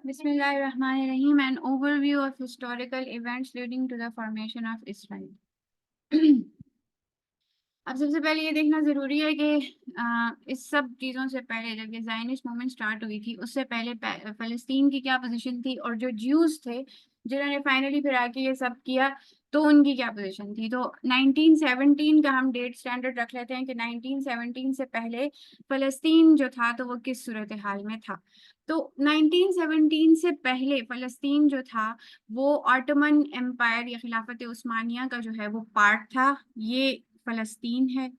Bismillahirrahmanirrahim. An overview of historical events leading to the formation of Israel. अब सबसे पहले ये देखना जरूरी है कि इस सब चीजों से पहले जब ये ज़ायनिस्ट मूवमेंट स्टार्ट हुई थी उससे पहले फलस्तीन की क्या पोजीशन थी और जो ज्यूज थे जिन्होंने फाइनली फिर आके ये सब किया तो उनकी क्या पोजीशन थी। तो 1917 का हम डेट स्टैंडर्ड रख लेते हैं कि 1917 से पहले फलस्तीन जो था तो वो किस सूरत हाल में था। तो 1917 से पहले फलस्तीन जो था वो ऑटोमन एम्पायर या खिलाफत उस्मानिया का जो है वो पार्ट था। ये फलस्तीन है,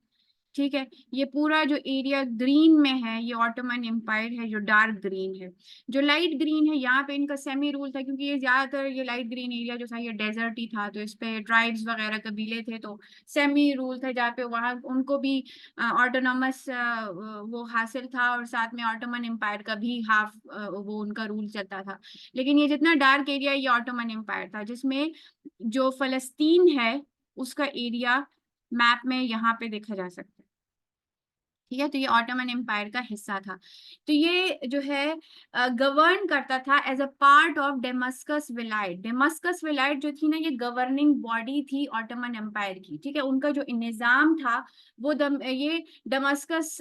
ठीक है। ये पूरा जो एरिया ग्रीन में है ये ऑटोमन एम्पायर है, जो डार्क ग्रीन है। जो लाइट ग्रीन है यहाँ पे इनका सेमी रूल था, क्योंकि ये ज्यादातर ये लाइट ग्रीन एरिया जो था ये डेजर्ट ही था, तो इस पे ट्राइब्स वगैरह कबीले थे, तो सेमी रूल था जहाँ पे वहाँ उनको भी ऑटोनॉमस वो हासिल था और साथ में ऑटोमन एम्पायर का भी हाफ वो उनका रूल चलता था। लेकिन ये जितना डार्क एरिया ये ऑटोमन एम्पायर था, जिसमें जो फलस्तीन है उसका एरिया मैप में यहाँ पे देखा जा सकता है, ठीक है। तो ये ऑटोमन एम्पायर का हिस्सा था। तो ये जो है गवर्न करता था as a part of Damascus विलायत। डेमस्कस विलायत जो थी ना ये गवर्निंग बॉडी थी ऑटोमन एम्पायर की, ठीक है। उनका जो निजाम था वो ये डमस्कस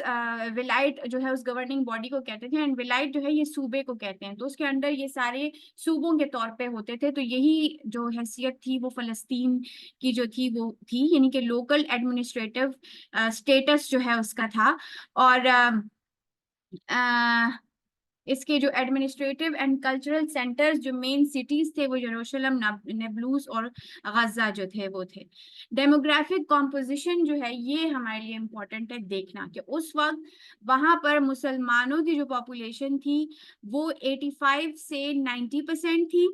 विलायत जो है उस गवर्निंग बॉडी को कहते थे, एंड विलायत जो है ये सूबे को कहते हैं। तो उसके अंदर ये सारे सूबों के तौर पे होते थे। तो यही जो हैसियत थी वो फलस्तीन की जो थी वो थी, यानी कि लोकल एडमिनिस्ट्रेटिव स्टेटस जो है उसका था। और इसके जो एडमिनिस्ट्रेटिव एंड कल्चरल सेंटर्स जो मेन सिटीज थे वो यरूशलेम, नेबलूस और गजा जो थे वो थे। डेमोग्राफिक कॉम्पोजिशन जो है ये हमारे लिए इम्पोर्टेंट है देखना कि उस वक्त वहां पर मुसलमानों की जो पॉपुलेशन थी वो 85 से 90% थी।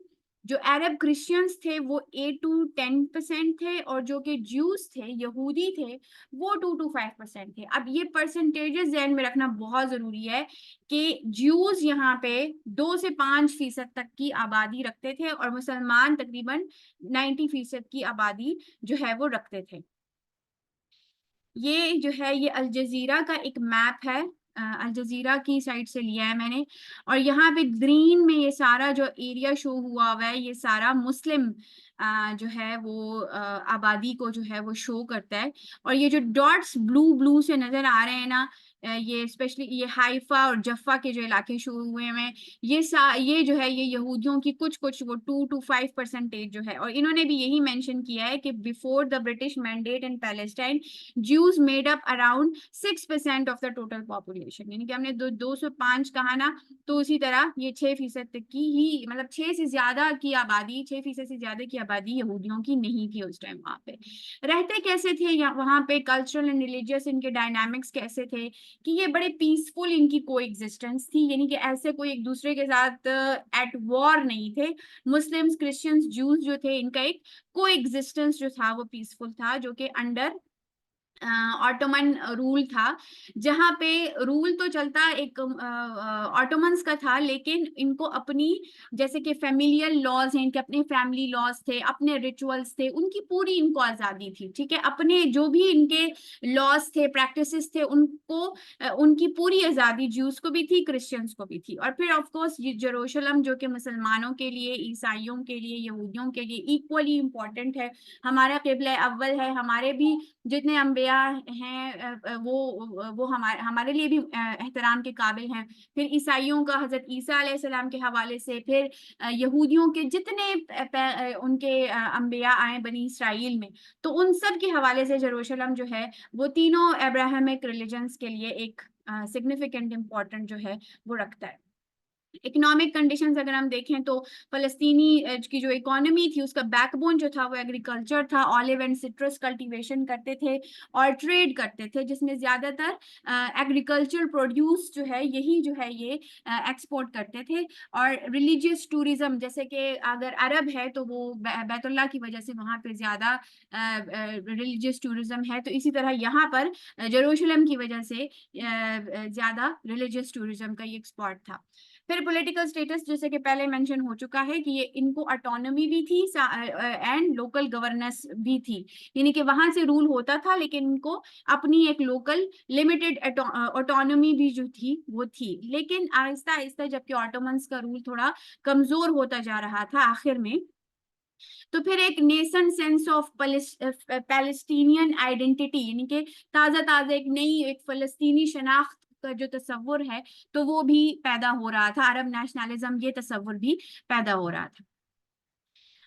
जो अरब क्रिश्चियंस थे वो 8 to 10% थे, और जो कि ज्यूस थे यहूदी थे वो 2 to 5% थे। अब ये परसेंटेजेस ध्यान में रखना बहुत जरूरी है कि ज्यूज यहाँ पे 2 से 5% तक की आबादी रखते थे और मुसलमान तकरीबन 90% की आबादी जो है वो रखते थे। ये जो है ये अल जजीरा का एक मैप है, अल जजीरा की साइड से लिया है मैंने। और यहाँ पे ग्रीन में ये सारा जो एरिया शो हुआ हुआ है ये सारा मुस्लिम जो है वो आबादी को जो है वो शो करता है। और ये जो डॉट्स ब्लू ब्लू से नजर आ रहे हैं ना, ये स्पेशली ये हाइफा और जफ्फा के जो इलाके शो हुए हैं, ये जो है ये यहूदियों की कुछ कुछ वो 2 to 5% जो है। और इन्होंने भी यही मेंशन किया है कि before the British mandate in Palestine Jews made up around 6% of the total population। यानी कि हमने 205 कहा ना, तो उसी तरह ये 6% तक की ही, मतलब 6 से ज्यादा की आबादी, 6% से ज्यादा की आबादी यहूदियों की नहीं थी उस टाइम। वहां पे रहते कैसे थे या वहां पे कल्चरल एंड रिलीजियस इनके डायनामिक्स कैसे थे कि ये बड़े पीसफुल इनकी को एग्जिस्टेंस थी, यानी कि ऐसे कोई एक दूसरे के साथ एट वॉर नहीं थे। मुस्लिम्स, क्रिश्चियंस, ज्यूज जो थे इनका एक को एग्जिस्टेंस जो था वो पीसफुल था, जो कि अंडर ऑटोमन रूल था। जहां पे रूल तो चलता एक ऑटोमन्स का था, लेकिन इनको अपनी जैसे कि फैमिलियल लॉज हैं, इनके अपने फैमिली लॉज थे, अपने रिचुअल्स थे, उनकी पूरी इनको आजादी थी, ठीक है। अपने जो भी इनके लॉज थे, प्रैक्टिसेस थे, उनको उनकी पूरी आजादी ज्यूज को भी थी, क्रिश्चियंस को भी थी। और फिर ऑफ कोर्स यरूशलेम जो कि मुसलमानों के लिए, ईसाइयों के लिए, यहूदियों के लिए इक्वली इम्पोर्टेंट है। हमारा किबला अव्वल है, हमारे भी जितने अम्बिया हैं वो हमारे लिए भी एहतराम के काबिल हैं। फिर ईसाइयों का हजरत ईसा अलैहिस्सलाम के हवाले से, फिर यहूदियों के जितने उनके अम्बिया आए बनी इसराइल में, तो उन सब के हवाले से यरूशलेम जो है वो तीनों अब्राहमिक रिलीजन्स के लिए एक सिग्निफिकेंट इम्पोर्टेंट जो है वो रखता है। इकोनॉमिक कंडीशंस अगर हम देखें तो फलस्तीनी की जो इकोनॉमी थी उसका बैकबोन जो था वो एग्रीकल्चर था। ऑलिव एंड सिट्रस कल्टीवेशन करते थे और ट्रेड करते थे, जिसमें ज्यादातर एग्रीकल्चर प्रोड्यूस जो है यही जो है ये एक्सपोर्ट करते थे। और रिलीजियस टूरिज्म, जैसे कि अगर अरब है तो वो बैतुल्लाह की वजह से वहां पे ज्यादा रिलीजियस टूरिज्म है, तो इसी तरह यहाँ पर जेरूशलम की वजह से ज्यादा रिलीजियस टूरिज्म का ये एक्सपोर्ट था। फिर पॉलिटिकल स्टेटस जैसे कि पहले मेंशन हो चुका है कि ये इनको ऑटोनॉमी भी थी एंड लोकल गवर्नेंस भी थी, यानी कि वहां से रूल होता था लेकिन इनको अपनी एक लोकल लिमिटेड ऑटोनॉमी भी जो थी वो थी। लेकिन आहिस्ता आहिस्ता जबकि ऑटोमन्स का रूल थोड़ा कमजोर होता जा रहा था आखिर में, तो फिर एक nation sense of Palestinian identity, यानी कि ताजा ताजा एक नई एक फलस्तीनी शनाख्त का जो तस्वुर है तो वो भी पैदा हो रहा था, अरब नेशनलिज्म ये तस्वुर भी पैदा हो रहा था।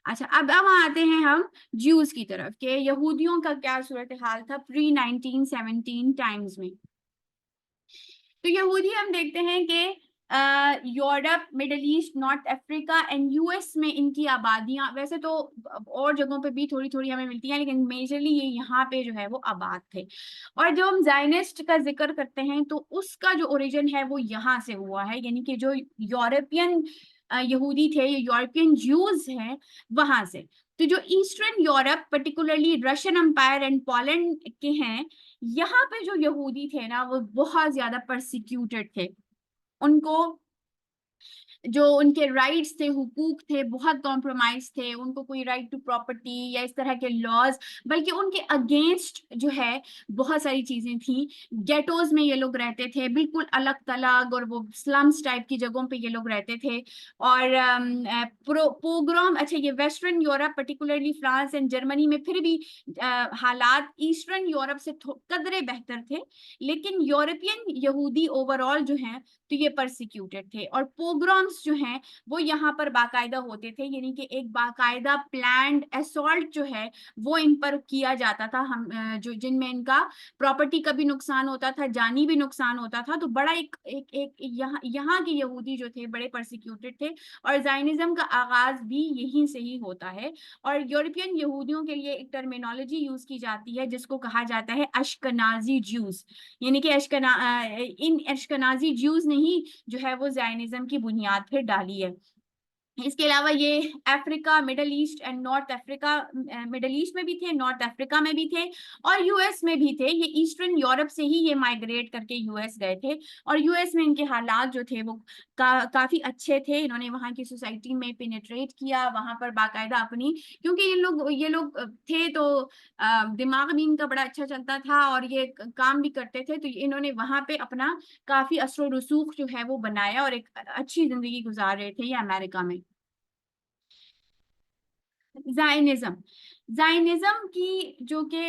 अच्छा, अब आते हैं हम ज्यूज की तरफ के यहूदियों का क्या सूरत हाल था प्री 1917 टाइम्स में। तो यहूदी हम देखते हैं कि Europe, middle east, north Africa and US में इनकी आबादियां, वैसे तो और जगहों पे भी थोड़ी थोड़ी हमें मिलती हैं लेकिन मेजरली ये यहाँ पे जो है वो आबाद थे। और जो हम जायनिस्ट का जिक्र करते हैं तो उसका जो ओरिजिन है वो यहाँ से हुआ है, यानी कि जो यूरोपियन यहूदी थे, यूरोपियन ज्यूज हैं वहां से। तो जो Eastern Europe particularly Russian empire and Poland के हैं, यहाँ पे जो यहूदी थे ना वो बहुत ज्यादा परसिक्यूटेड थे। उनको जो उनके राइट्स थे, हुकूक थे, बहुत कॉम्प्रोमाइज थे, उनको कोई राइट टू प्रॉपर्टी या इस तरह के लॉज, बल्कि उनके अगेंस्ट जो है बहुत सारी चीजें थी। गेटोज में ये लोग रहते थे, बिल्कुल अलग थलग और वो स्लम्स टाइप की जगहों पे ये लोग रहते थे। और पोग्राम, अच्छा ये western Europe particularly France and Germany में फिर भी हालात ईस्टर्न यूरोप से कदरे बेहतर थे, लेकिन यूरोपियन यहूदी ओवरऑल जो हैं तो ये परसिक्यूटेड थे। और पोग्राम्स जो हैं वो यहाँ पर बाकायदा होते थे, यानी कि एक बाकायदा प्लान्ड असॉल्ट जो है वो इन पर किया जाता था, हम जो जिनमें इनका प्रॉपर्टी का भी नुकसान होता था, जानी भी नुकसान होता था। तो बड़ा एक यहाँ के यहूदी जो थे बड़े परसिक्यूटेड थे, और जायनिज्म का आगाज भी यहीं से ही होता है। और यूरोपियन यहूदियों के लिए एक टर्मिनोलॉजी यूज की जाती है जिसको कहा जाता है अश्कनाजी ज्यूज, यानी कि इन अश्कनाजी ज्यूज ने ही जो है वो जायनिज्म की बुनियाद फिर डाली है। इसके अलावा ये Africa, middle east and north Africa, middle east में भी थे, नॉर्थ अफ्रीका में भी थे, और यूएस में भी थे। ये ईस्टर्न यूरोप से ही ये माइग्रेट करके यूएस गए थे, और यूएस में इनके हालात जो थे वो काफी अच्छे थे। इन्होंने वहाँ की सोसाइटी में पेनिट्रेट किया, वहां पर बाकायदा अपनी, क्योंकि ये लोग थे तो दिमाग भी इनका बड़ा अच्छा चलता था और ये काम भी करते थे, तो इन्होंने वहां पे अपना काफी असर रसूख जो है वो बनाया और एक अच्छी जिंदगी गुजार रहे थे ये अमेरिका में। जायनिज्म, जायनिज्म की जो कि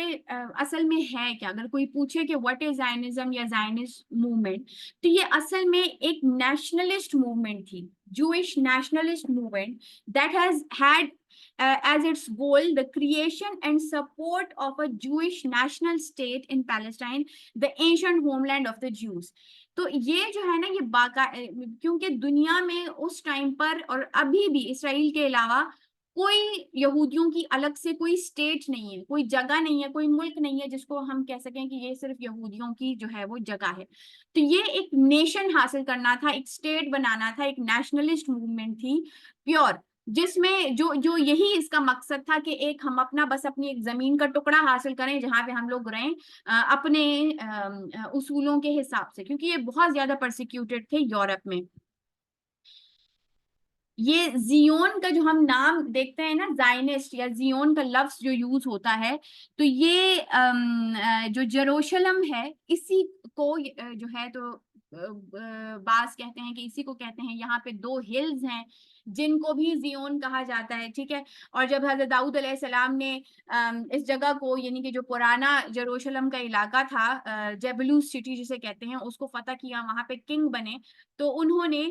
असल में है क्या, अगर कोई पूछे कि व्हाट इज जायनिज्म या जायनिस्ट मूवमेंट, तो ये असल में एक नेशनलिस्ट मूवमेंट थी, Jewish nationalist movement that has had as its goal the creation and support of a Jewish national state in Palestine, the ancient homeland of the Jews। तो ये जो है ना ये क्योंकि दुनिया में उस टाइम पर और अभी भी इसराइल के अलावा कोई यहूदियों की अलग से कोई स्टेट नहीं है, कोई जगह नहीं है, कोई मुल्क नहीं है जिसको हम कह सकें कि ये सिर्फ यहूदियों की जो है वो जगह है। तो ये एक नेशन हासिल करना था, एक स्टेट बनाना था, एक नेशनलिस्ट मूवमेंट थी प्योर, जिसमें जो जो यही इसका मकसद था कि एक हम अपना बस अपनी एक जमीन का टुकड़ा हासिल करें जहां पे हम लोग रहें अपने उसूलों के हिसाब से, क्योंकि ये बहुत ज्यादा परसिक्यूटेड थे यूरोप में। ये जियोन का जो हम नाम देखते हैं ना, जायनिस्ट या जियोन का लफ्ज जो यूज होता है, तो ये जो जेरूशलम है इसी को जो है तो बास कहते हैं कि इसी को कहते हैं। यहाँ पे दो हिल्स हैं जिनको भी जियोन कहा जाता है, ठीक है। और जब हजरत दाऊद अलैहिस्सलाम ने इस जगह को, यानी कि जो पुराना जेरूशलम का इलाका था, जेबलूस सिटी जिसे कहते हैं, उसको फतह किया, वहां पे किंग बने, तो उन्होंने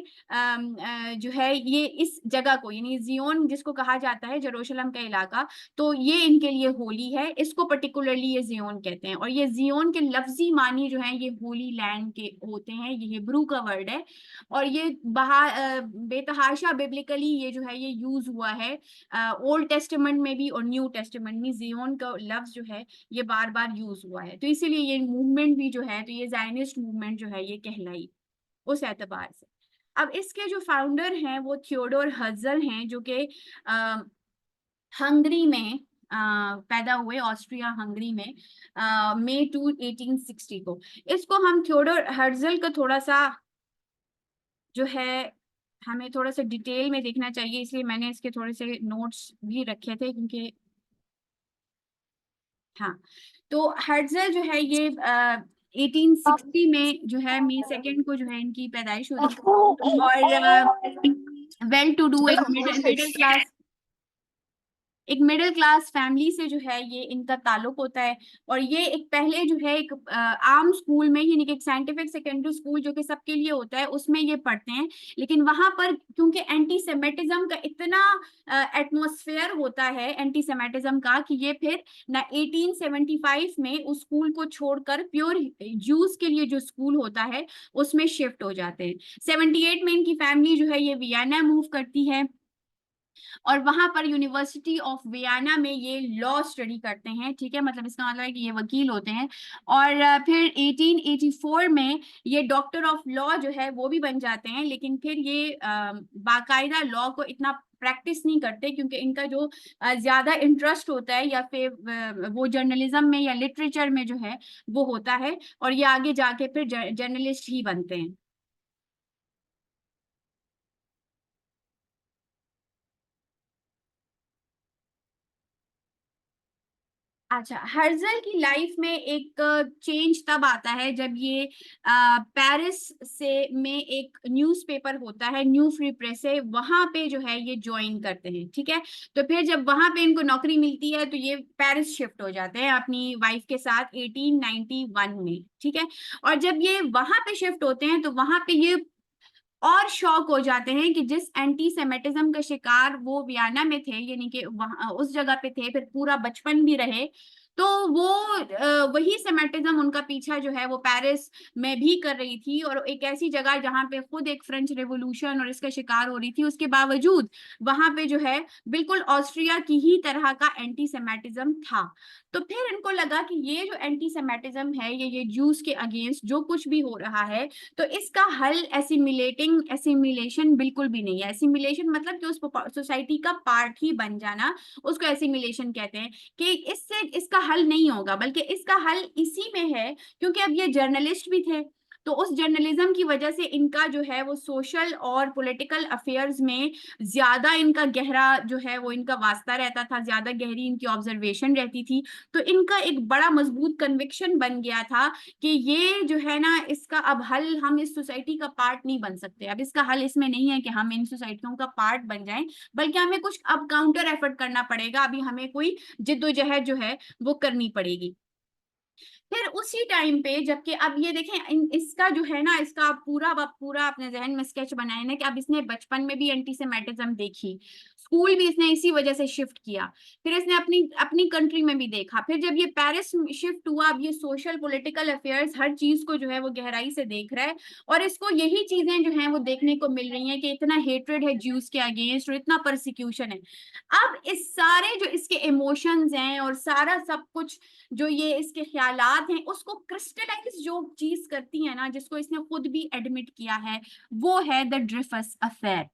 जो है ये इस जगह को, यानी जियोन जिसको कहा जाता है जेरूशलम का इलाका, तो ये इनके लिए होली है, इसको पर्टिकुलरली ये जियोन कहते हैं। और ये जियोन के लफ्जी मानी जो है ये होली लैंड के होते हैं, ये हिब्रू का वर्ड है। और ये बेतहाशा बिब्लिकली ये जो है ये यूज हुआ है ओल्ड टेस्टामेंट में भी और न्यू टेस्टामेंट में, जियोन का लफ्ज जो है ये बार बार यूज हुआ है। तो इसीलिए ये मूवमेंट भी जो है तो ये जायनिस्ट मूवमेंट जो है ये कहलाई उस एतबार से। अब इसके जो फाउंडर हैं वो थियोडोर हर्जल हैं, जो कि हंगरी में पैदा हुए, ऑस्ट्रिया हंगरी में मई 2 1860 को। इसको हम थियोडोर हर्जल का थोड़ा सा जो है हमें थोड़ा सा डिटेल में देखना चाहिए, इसलिए मैंने इसके थोड़े से नोट्स भी रखे थे, क्योंकि हाँ। तो हर्ट्जल जो है ये 1860 में जो है मई 2 को जो है इनकी पैदाइश हुई। और वेल टू डू एक मिडिल क्लास, एक मिडिल क्लास फैमिली से जो है ये इनका ताल्लुक होता है। और ये एक पहले जो है एक आम स्कूल में, यानी कि एक साइंटिफिक सेकेंडरी स्कूल जो कि सबके लिए होता है, उसमें ये पढ़ते हैं। लेकिन वहां पर क्योंकि एंटी सेमेटिज्म का इतना एटमॉस्फेयर होता है एंटी सेमेटिज्म का, कि ये फिर ना 1875 में उस स्कूल को छोड़कर प्योर जूस के लिए जो स्कूल होता है उसमें शिफ्ट हो जाते हैं। 78 में इनकी फैमिली जो है ये वियना मूव करती है, और वहां पर यूनिवर्सिटी ऑफ वियना में ये लॉ स्टडी करते हैं। ठीक है, मतलब इसका मतलब है कि ये वकील होते हैं। और फिर 1884 में ये डॉक्टर ऑफ लॉ जो है वो भी बन जाते हैं। लेकिन फिर ये बाकायदा लॉ को इतना प्रैक्टिस नहीं करते, क्योंकि इनका जो ज्यादा इंटरेस्ट होता है या फिर वो जर्नलिज्म में या लिटरेचर में जो है वो होता है, और ये आगे जाके फिर जर्नलिस्ट ही बनते हैं। अच्छा, हर्जल की लाइफ में एक चेंज तब आता है जब ये पेरिस से में एक न्यूज़पेपर होता है, न्यू फ्री प्रेस है, वहां पे जो है ये ज्वाइन करते हैं। ठीक है, तो फिर जब वहां पे इनको नौकरी मिलती है तो ये पेरिस शिफ्ट हो जाते हैं अपनी वाइफ के साथ 1891 में। ठीक है, और जब ये वहां पे शिफ्ट होते हैं तो वहां पे ये और शॉक हो जाते हैं कि जिस एंटी सेमेटिज्म का शिकार वो वियना में थे, यानी कि वहां उस जगह पे थे, फिर पूरा बचपन भी रहे, तो वो वही सेमेटिज्म उनका पीछा जो है वो पेरिस में भी कर रही थी। और एक ऐसी जगह जहां पे खुद एक फ्रेंच रेवोल्यूशन और इसका शिकार हो रही थी, उसके बावजूद वहां पे जो है बिल्कुल ऑस्ट्रिया की ही तरह का एंटी सेमेटिज्म था। तो फिर इनको लगा कि ये जो एंटी सेमेटिज्म है, ये जूस के अगेंस्ट जो कुछ भी हो रहा है, तो इसका हल एसिमिलेशन बिल्कुल भी नहीं है। एसिमिलेशन मतलब कि उस सोसाइटी का पार्ट ही बन जाना, उसको एसिमिलेशन कहते हैं। कि इससे इसका हल नहीं होगा, बल्कि इसका हल इसी में है, क्योंकि अब ये जर्नलिस्ट भी थे, तो उस जर्नलिज्म की वजह से इनका जो है वो सोशल और पॉलिटिकल अफेयर्स में ज्यादा इनका गहरा जो है वो इनका वास्ता रहता था, ज्यादा गहरी इनकी ऑब्जर्वेशन रहती थी। तो इनका एक बड़ा मजबूत कन्विक्शन बन गया था कि ये जो है ना, इसका अब हल, हम इस सोसाइटी का पार्ट नहीं बन सकते। अब इसका हल इसमें नहीं है कि हम इन सोसाइटियों का पार्ट बन जाएं, बल्कि हमें कुछ अब काउंटर एफर्ट करना पड़ेगा, अभी हमें कोई जिद्दोजहद जो है वो करनी पड़ेगी। फिर उसी टाइम पे, जबकि अब ये देखें इसका जो है ना, इसका पूरा अपने जहन में स्केच बनाए ना कि अब इसने बचपन में भी एंटीसेमेटिज्म देखी, स्कूल भी इसने इसी वजह से शिफ्ट किया, फिर इसने अपनी अपनी कंट्री में भी देखा, फिर जब ये पेरिस शिफ्ट हुआ, अब ये सोशल पॉलिटिकल अफेयर्स हर चीज को जो है वो गहराई से देख रहा है। और इसको यही चीजें जो हैं वो देखने को मिल रही हैं कि इतना हेट्रेड है ज्यूज के अगेंस्ट और इतना परसिक्यूशन है। अब इस सारे जो इसके इमोशंस हैं और सारा सब कुछ जो ये इसके ख्यालात हैं, उसको क्रिस्टलाइज जो चीज करती है ना, जिसको इसने खुद भी एडमिट किया है, वो है द ड्रिफस अफेयर।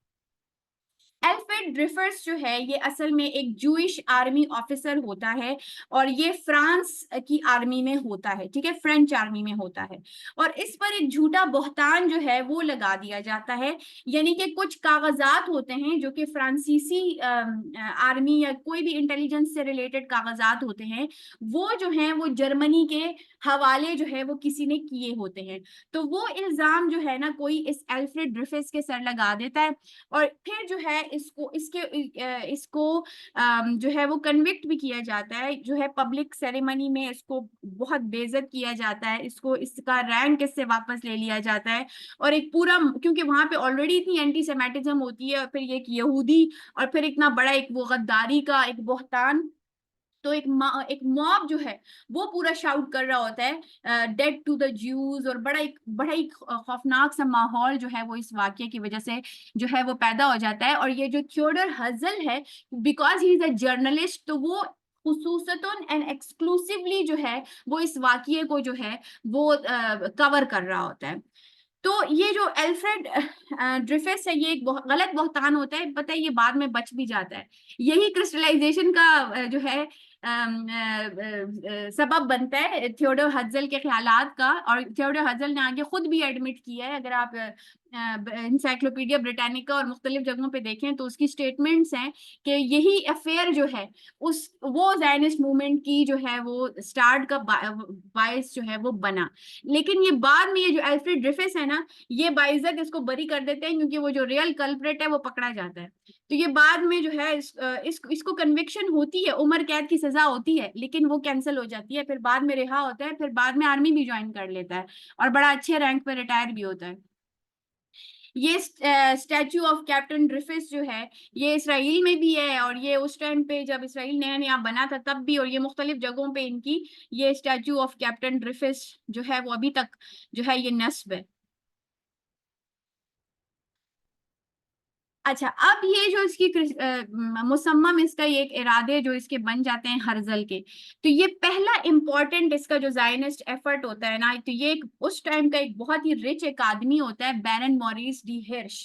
एल्फ्रेड ड्रिफर्स जो है ये असल में एक जूइश आर्मी ऑफिसर होता है, और ये फ्रांस की आर्मी में होता है। ठीक है, फ्रेंच आर्मी में होता है। और इस पर एक झूठा बहतान जो है वो लगा दिया जाता है, यानी कि कुछ कागजात होते हैं जो कि फ्रांसीसी आर्मी या कोई भी इंटेलिजेंस से रिलेटेड कागजात होते हैं, वो जो हैं वो जर्मनी के हवाले जो है वो किसी ने किए होते हैं। तो वो इल्जाम जो है ना, कोई इस एल्फ्रेड ड्रिफिस के सर लगा देता है, और फिर जो है इसको जो है वो कन्विक्ट भी किया जाता है, जो है पब्लिक सेरेमनी में इसको बहुत बेइज्जत किया जाता है, इसको इसका रैंक इससे वापस ले लिया जाता है। और एक पूरा, क्योंकि वहां पे ऑलरेडी इतनी एंटी सेमेटिज्म होती है, और फिर ये एक यहूदी, और फिर इतना बड़ा एक वो गद्दारी का एक बहतान, तो एक मॉब जो है वो पूरा शाउट कर रहा होता है डेड टू द ज्यूज, और बड़ा एक खौफनाक सा माहौल जो है वो इस वाक्य की वजह से जो है वो पैदा हो जाता है। और ये जो थियोडर हजल है, because he is a journalist, तो वो खुसूसतन एंड एक्सक्लूसिवली जो है वो इस वाक्य को जो है वो कवर कर रहा होता है। तो ये जो एल्फ्रेड ड्रिफिस है, ये एक गलत बहतान होता है, पता है, ये बाद में बच भी जाता है। यही क्रिस्टलाइजेशन का जो है सबब बनता है थियोडोर हज्जल के ख्यालात का। और थियोडोर हज्जल ने आगे खुद भी एडमिट किया है, अगर आप इंसाइक्लोपीडिया ब्रिटानिका और मुख्तलिफ जगहों पे देखें तो उसकी स्टेटमेंट्स हैं कि यही अफेयर जो है उस वो ज़ायनिस्ट मूवमेंट की जो है वो स्टार्ट का बायस जो है वो बना। लेकिन ये बाद में ये जो अल्फ्रेड ड्रिफिस है ना, ये बाइजक इसको बरी कर देते हैं क्योंकि वो जो रियल कल्प्रेट है वो पकड़ा जाता है। तो ये बाद में जो है इसको कन्विक्शन होती है, उम्र कैद की सजा होती है, लेकिन वो कैंसिल हो जाती है, फिर बाद में रिहा होता है, फिर बाद में आर्मी भी ज्वाइन कर लेता है और बड़ा अच्छे रैंक पे रिटायर भी होता है। ये स्टैचू ऑफ कैप्टन ड्रिफिस जो है ये इसराइल में भी है, और ये उस टाइम पे जब इसराइल नया नया बना था तब भी, और ये मुख्तलिफ जगहों पे इनकी ये स्टैचू ऑफ कैप्टन ड्रिफिस जो है वो अभी तक जो है ये नस्ब है। अच्छा, अब ये जो इसकी मुसम्मम इसका ये एक इरादे जो इसके बन जाते हैं हर्जल के, तो ये पहला इंपॉर्टेंट इसका जो जायनिस्ट एफर्ट होता है ना, तो ये एक उस टाइम का एक बहुत ही रिच एक आदमी होता है, बैरन मॉरिस डी हिर्श।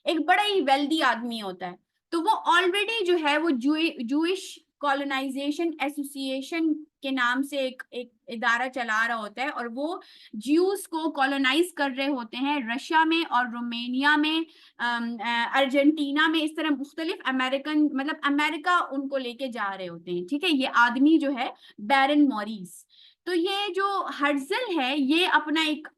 एक बड़ा ही वेल्दी आदमी होता है। तो वो ऑलरेडी जो है वो जूइश कॉलोनाइजेशन एसोसिएशन के नाम से एक इदारा चला रहा होता है, और वो ज्यूस को कॉलोनाइज कर रहे होते हैं रशिया में और रोमेनिया में, अर्जेंटीना में, इस तरह मुख्तलिफ अमेरिकन मतलब अमेरिका उनको लेके जा रहे होते हैं। ठीक है, ये आदमी जो है बैरन मॉरिस। तो ये जो हर्जल है ये अपना एक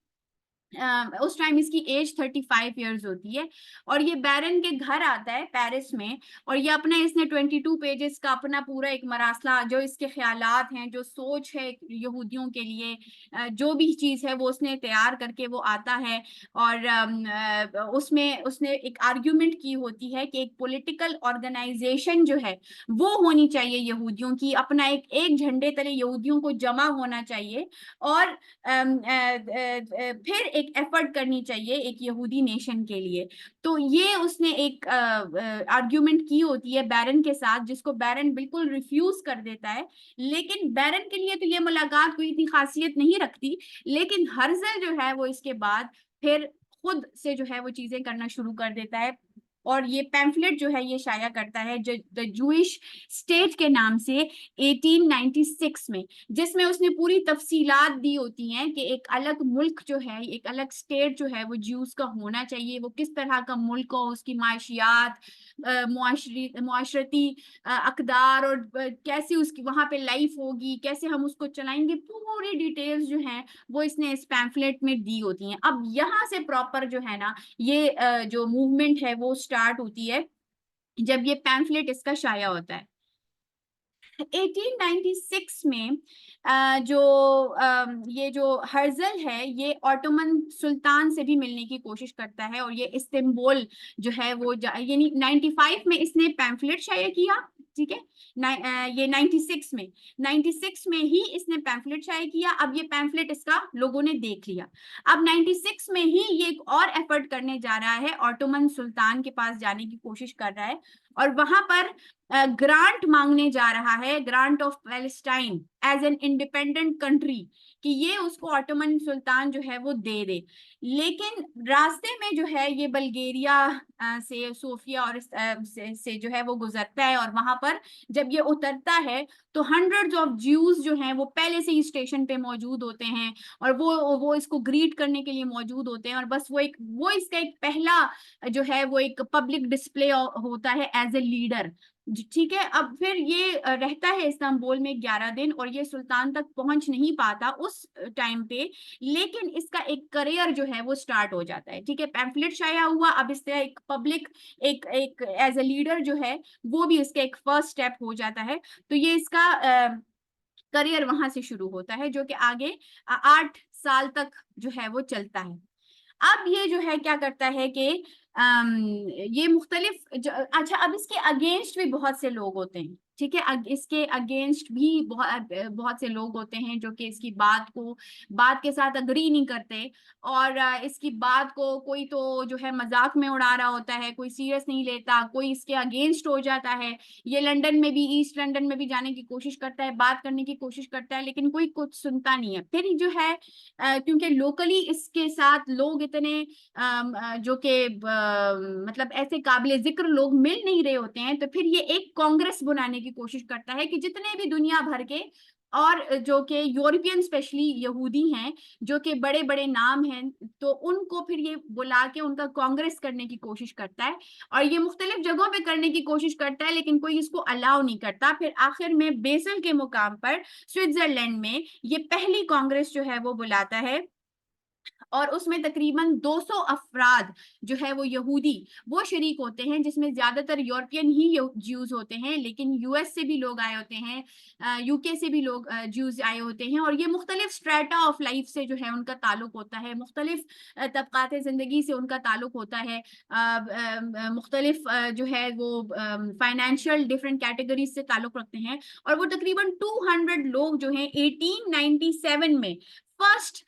उस टाइम इसकी एज 35 ईयर्स होती है, और ये बैरन के घर आता है पेरिस में, और ये अपना इसने 22 पेजेस का अपना पूरा एक मरासला जो इसके ख्यालात हैं, जो सोच है यहूदियों के लिए, जो भी चीज है वो उसने तैयार करके वो आता है। और उसमें उसने एक आर्ग्यूमेंट की होती है कि एक पॉलिटिकल ऑर्गेनाइजेशन जो है वो होनी चाहिए यहूदियों की, अपना एक झंडे तले यहूदियों को जमा होना चाहिए, और फिर एक एफर्ट करनी चाहिए एक यहूदी नेशन के लिए। तो ये उसने एक आर्ग्यूमेंट की होती है बैरन के साथ, जिसको बैरन बिल्कुल रिफ्यूज कर देता है। लेकिन बैरन के लिए तो ये मुलाकात कोई इतनी खासियत नहीं रखती, लेकिन हर्जल जो है वो इसके बाद फिर खुद से जो है वो चीजें करना शुरू कर देता है, और ये पैम्फलेट जो है ये शाया करता है जो द जूइश स्टेट के नाम से 1896 में, जिसमें उसने पूरी तफसीलात दी होती हैं कि एक अलग मुल्क जो है, एक अलग स्टेट जो है वो ज्यूस का होना चाहिए, वो किस तरह का मुल्क हो, उसकी माशियात, मुआशरती अकदार, और कैसे उसकी वहां पे लाइफ होगी, कैसे हम उसको चलाएंगे, पूरी डिटेल्स जो हैं वो इसने इस पैम्फलेट में दी होती हैं। अब यहाँ से प्रॉपर जो है ना ये जो मूवमेंट है वो स्टार्ट होती है जब ये पैम्फलेट इसका शाया होता है 1896 में। जो ये जो हर्जल है ये ऑटोमन सुल्तान से भी मिलने की कोशिश करता है, और ये इस्तांबुल जो है वो यानी 95 में इसने पैम्फलेट शाया किया। ठीक है, ये 96 में ही इसने पैम्फलेट शाया किया। अब ये पैम्फलेट इसका लोगों ने देख लिया। अब 96 में ही ये एक और एफर्ट करने जा रहा है, ऑटोमन सुल्तान के पास जाने की कोशिश कर रहा है, और वहां पर ग्रांट मांगने जा रहा है, grant of Palestine as an independent country, कि ये उसको ऑटोमन सुल्तान जो है वो दे दे। लेकिन रास्ते में जो है ये बल्गेरिया से सोफिया और से जो है वो गुजरता है, और वहां पर जब ये उतरता है तो हंड्रेड्स ऑफ ज्यूज जो हैं वो पहले से ही स्टेशन पे मौजूद होते हैं, और वो इसको ग्रीट करने के लिए मौजूद होते हैं, और बस वो इसका एक पहला जो है वो एक पब्लिक डिस्प्ले होता है एज ए लीडर। ठीक है, अब फिर ये रहता है इस्तांबुल में 11 दिन, और ये सुल्तान तक पहुंच नहीं पाता उस टाइम पे, लेकिन इसका एक करियर जो है वो स्टार्ट हो जाता है। ठीक है, पैम्फलेट शाया हुआ, अब इसका एक पब्लिक एक एक एज ए लीडर जो है वो भी इसका एक फर्स्ट स्टेप हो जाता है। तो ये इसका करियर वहां से शुरू होता है, जो कि आगे 8 साल तक जो है वो चलता है। अब ये जो है क्या करता है कि ये मुख्तलिफ अच्छा, अब इसके अगेंस्ट भी बहुत से लोग होते हैं। ठीक है, इसके अगेंस्ट भी बहुत से लोग होते हैं जो कि इसकी बात के साथ अग्री नहीं करते, और इसकी बात को कोई तो जो है मजाक में उड़ा रहा होता है, कोई सीरियस नहीं लेता, कोई इसके अगेंस्ट हो जाता है। ये लंदन में भी, ईस्ट लंदन में भी जाने की कोशिश करता है, बात करने की कोशिश करता है, लेकिन कोई कुछ सुनता नहीं है। फिर जो है क्योंकि लोकली इसके साथ लोग इतने जो कि मतलब ऐसे काबिल जिक्र लोग मिल नहीं रहे होते हैं, तो फिर ये एक कांग्रेस बनाने की कोशिश करता है कि जितने भी दुनिया भर के और जो कि यूरोपियन स्पेशली यहूदी हैं, जो कि बड़े बड़े नाम हैं, तो उनको फिर ये बुला के उनका कांग्रेस करने की कोशिश करता है, और ये मुख्तलिफ जगहों पे करने की कोशिश करता है, लेकिन कोई इसको अलाउ नहीं करता। फिर आखिर में बेसल के मुकाम पर स्विट्जरलैंड में ये पहली कांग्रेस जो है वो बुलाता है, और उसमें तकरीबन 200 अफराद जो है वो यहूदी वो शरीक होते हैं, जिसमें ज्यादातर यूरोपियन ही ज्यूज होते हैं, लेकिन यूएस से भी लोग आए होते हैं, यूके से भी लोग ज्यूज आए होते हैं, और ये मुख्तलिफ स्ट्रेटा ऑफ लाइफ से जो है उनका ताल्लुक होता है, मुख्तलिफ तबकात जिंदगी से उनका ताल्लुक होता है, मुख्तलिफ जो है वो फाइनेंशियल डिफरेंट कैटेगरीज से ताल्लुक रखते हैं, और वो तकरीबन 200 लोग जो हैं 1897 में फर्स्ट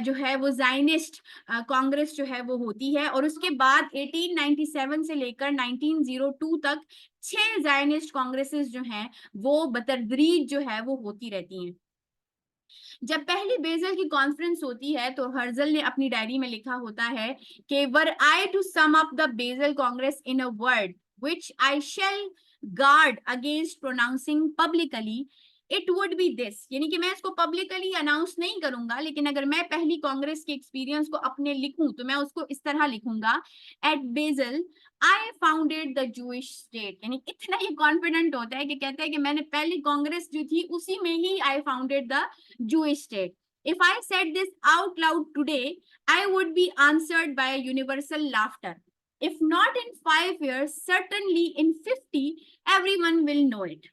जो है वो जायनिस्ट कांग्रेस जो है वो होती है, और उसके बाद 1897 से लेकर 1902 तक 6 जायनिस्ट कांग्रेसेस जो हैं वो बतदरीज जो है वो होती रहती हैं। जब पहली बेजल की कॉन्फ्रेंस होती है तो हर्जल ने अपनी डायरी में लिखा होता है कि were I to sum up the Basel Congress in a word which I shall guard against pronouncing publicly, it would be this, यानी कि मैं इसको पब्लिकली अनाउंस नहीं करूंगा, लेकिन अगर मैं पहली कांग्रेस के एक्सपीरियंस को अपने लिखूं तो मैं उसको इस तरह लिखूंगा, at Basel I founded the Jewish state. यानी इतना ये कॉन्फिडेंट होता है कि कहता है कि मैंने पहली कांग्रेस जो थी उसी में ही I founded the Jewish state. If I said this out loud today, I would be answered by a universal laughter. If not in 5 years, certainly in 50, everyone will know it.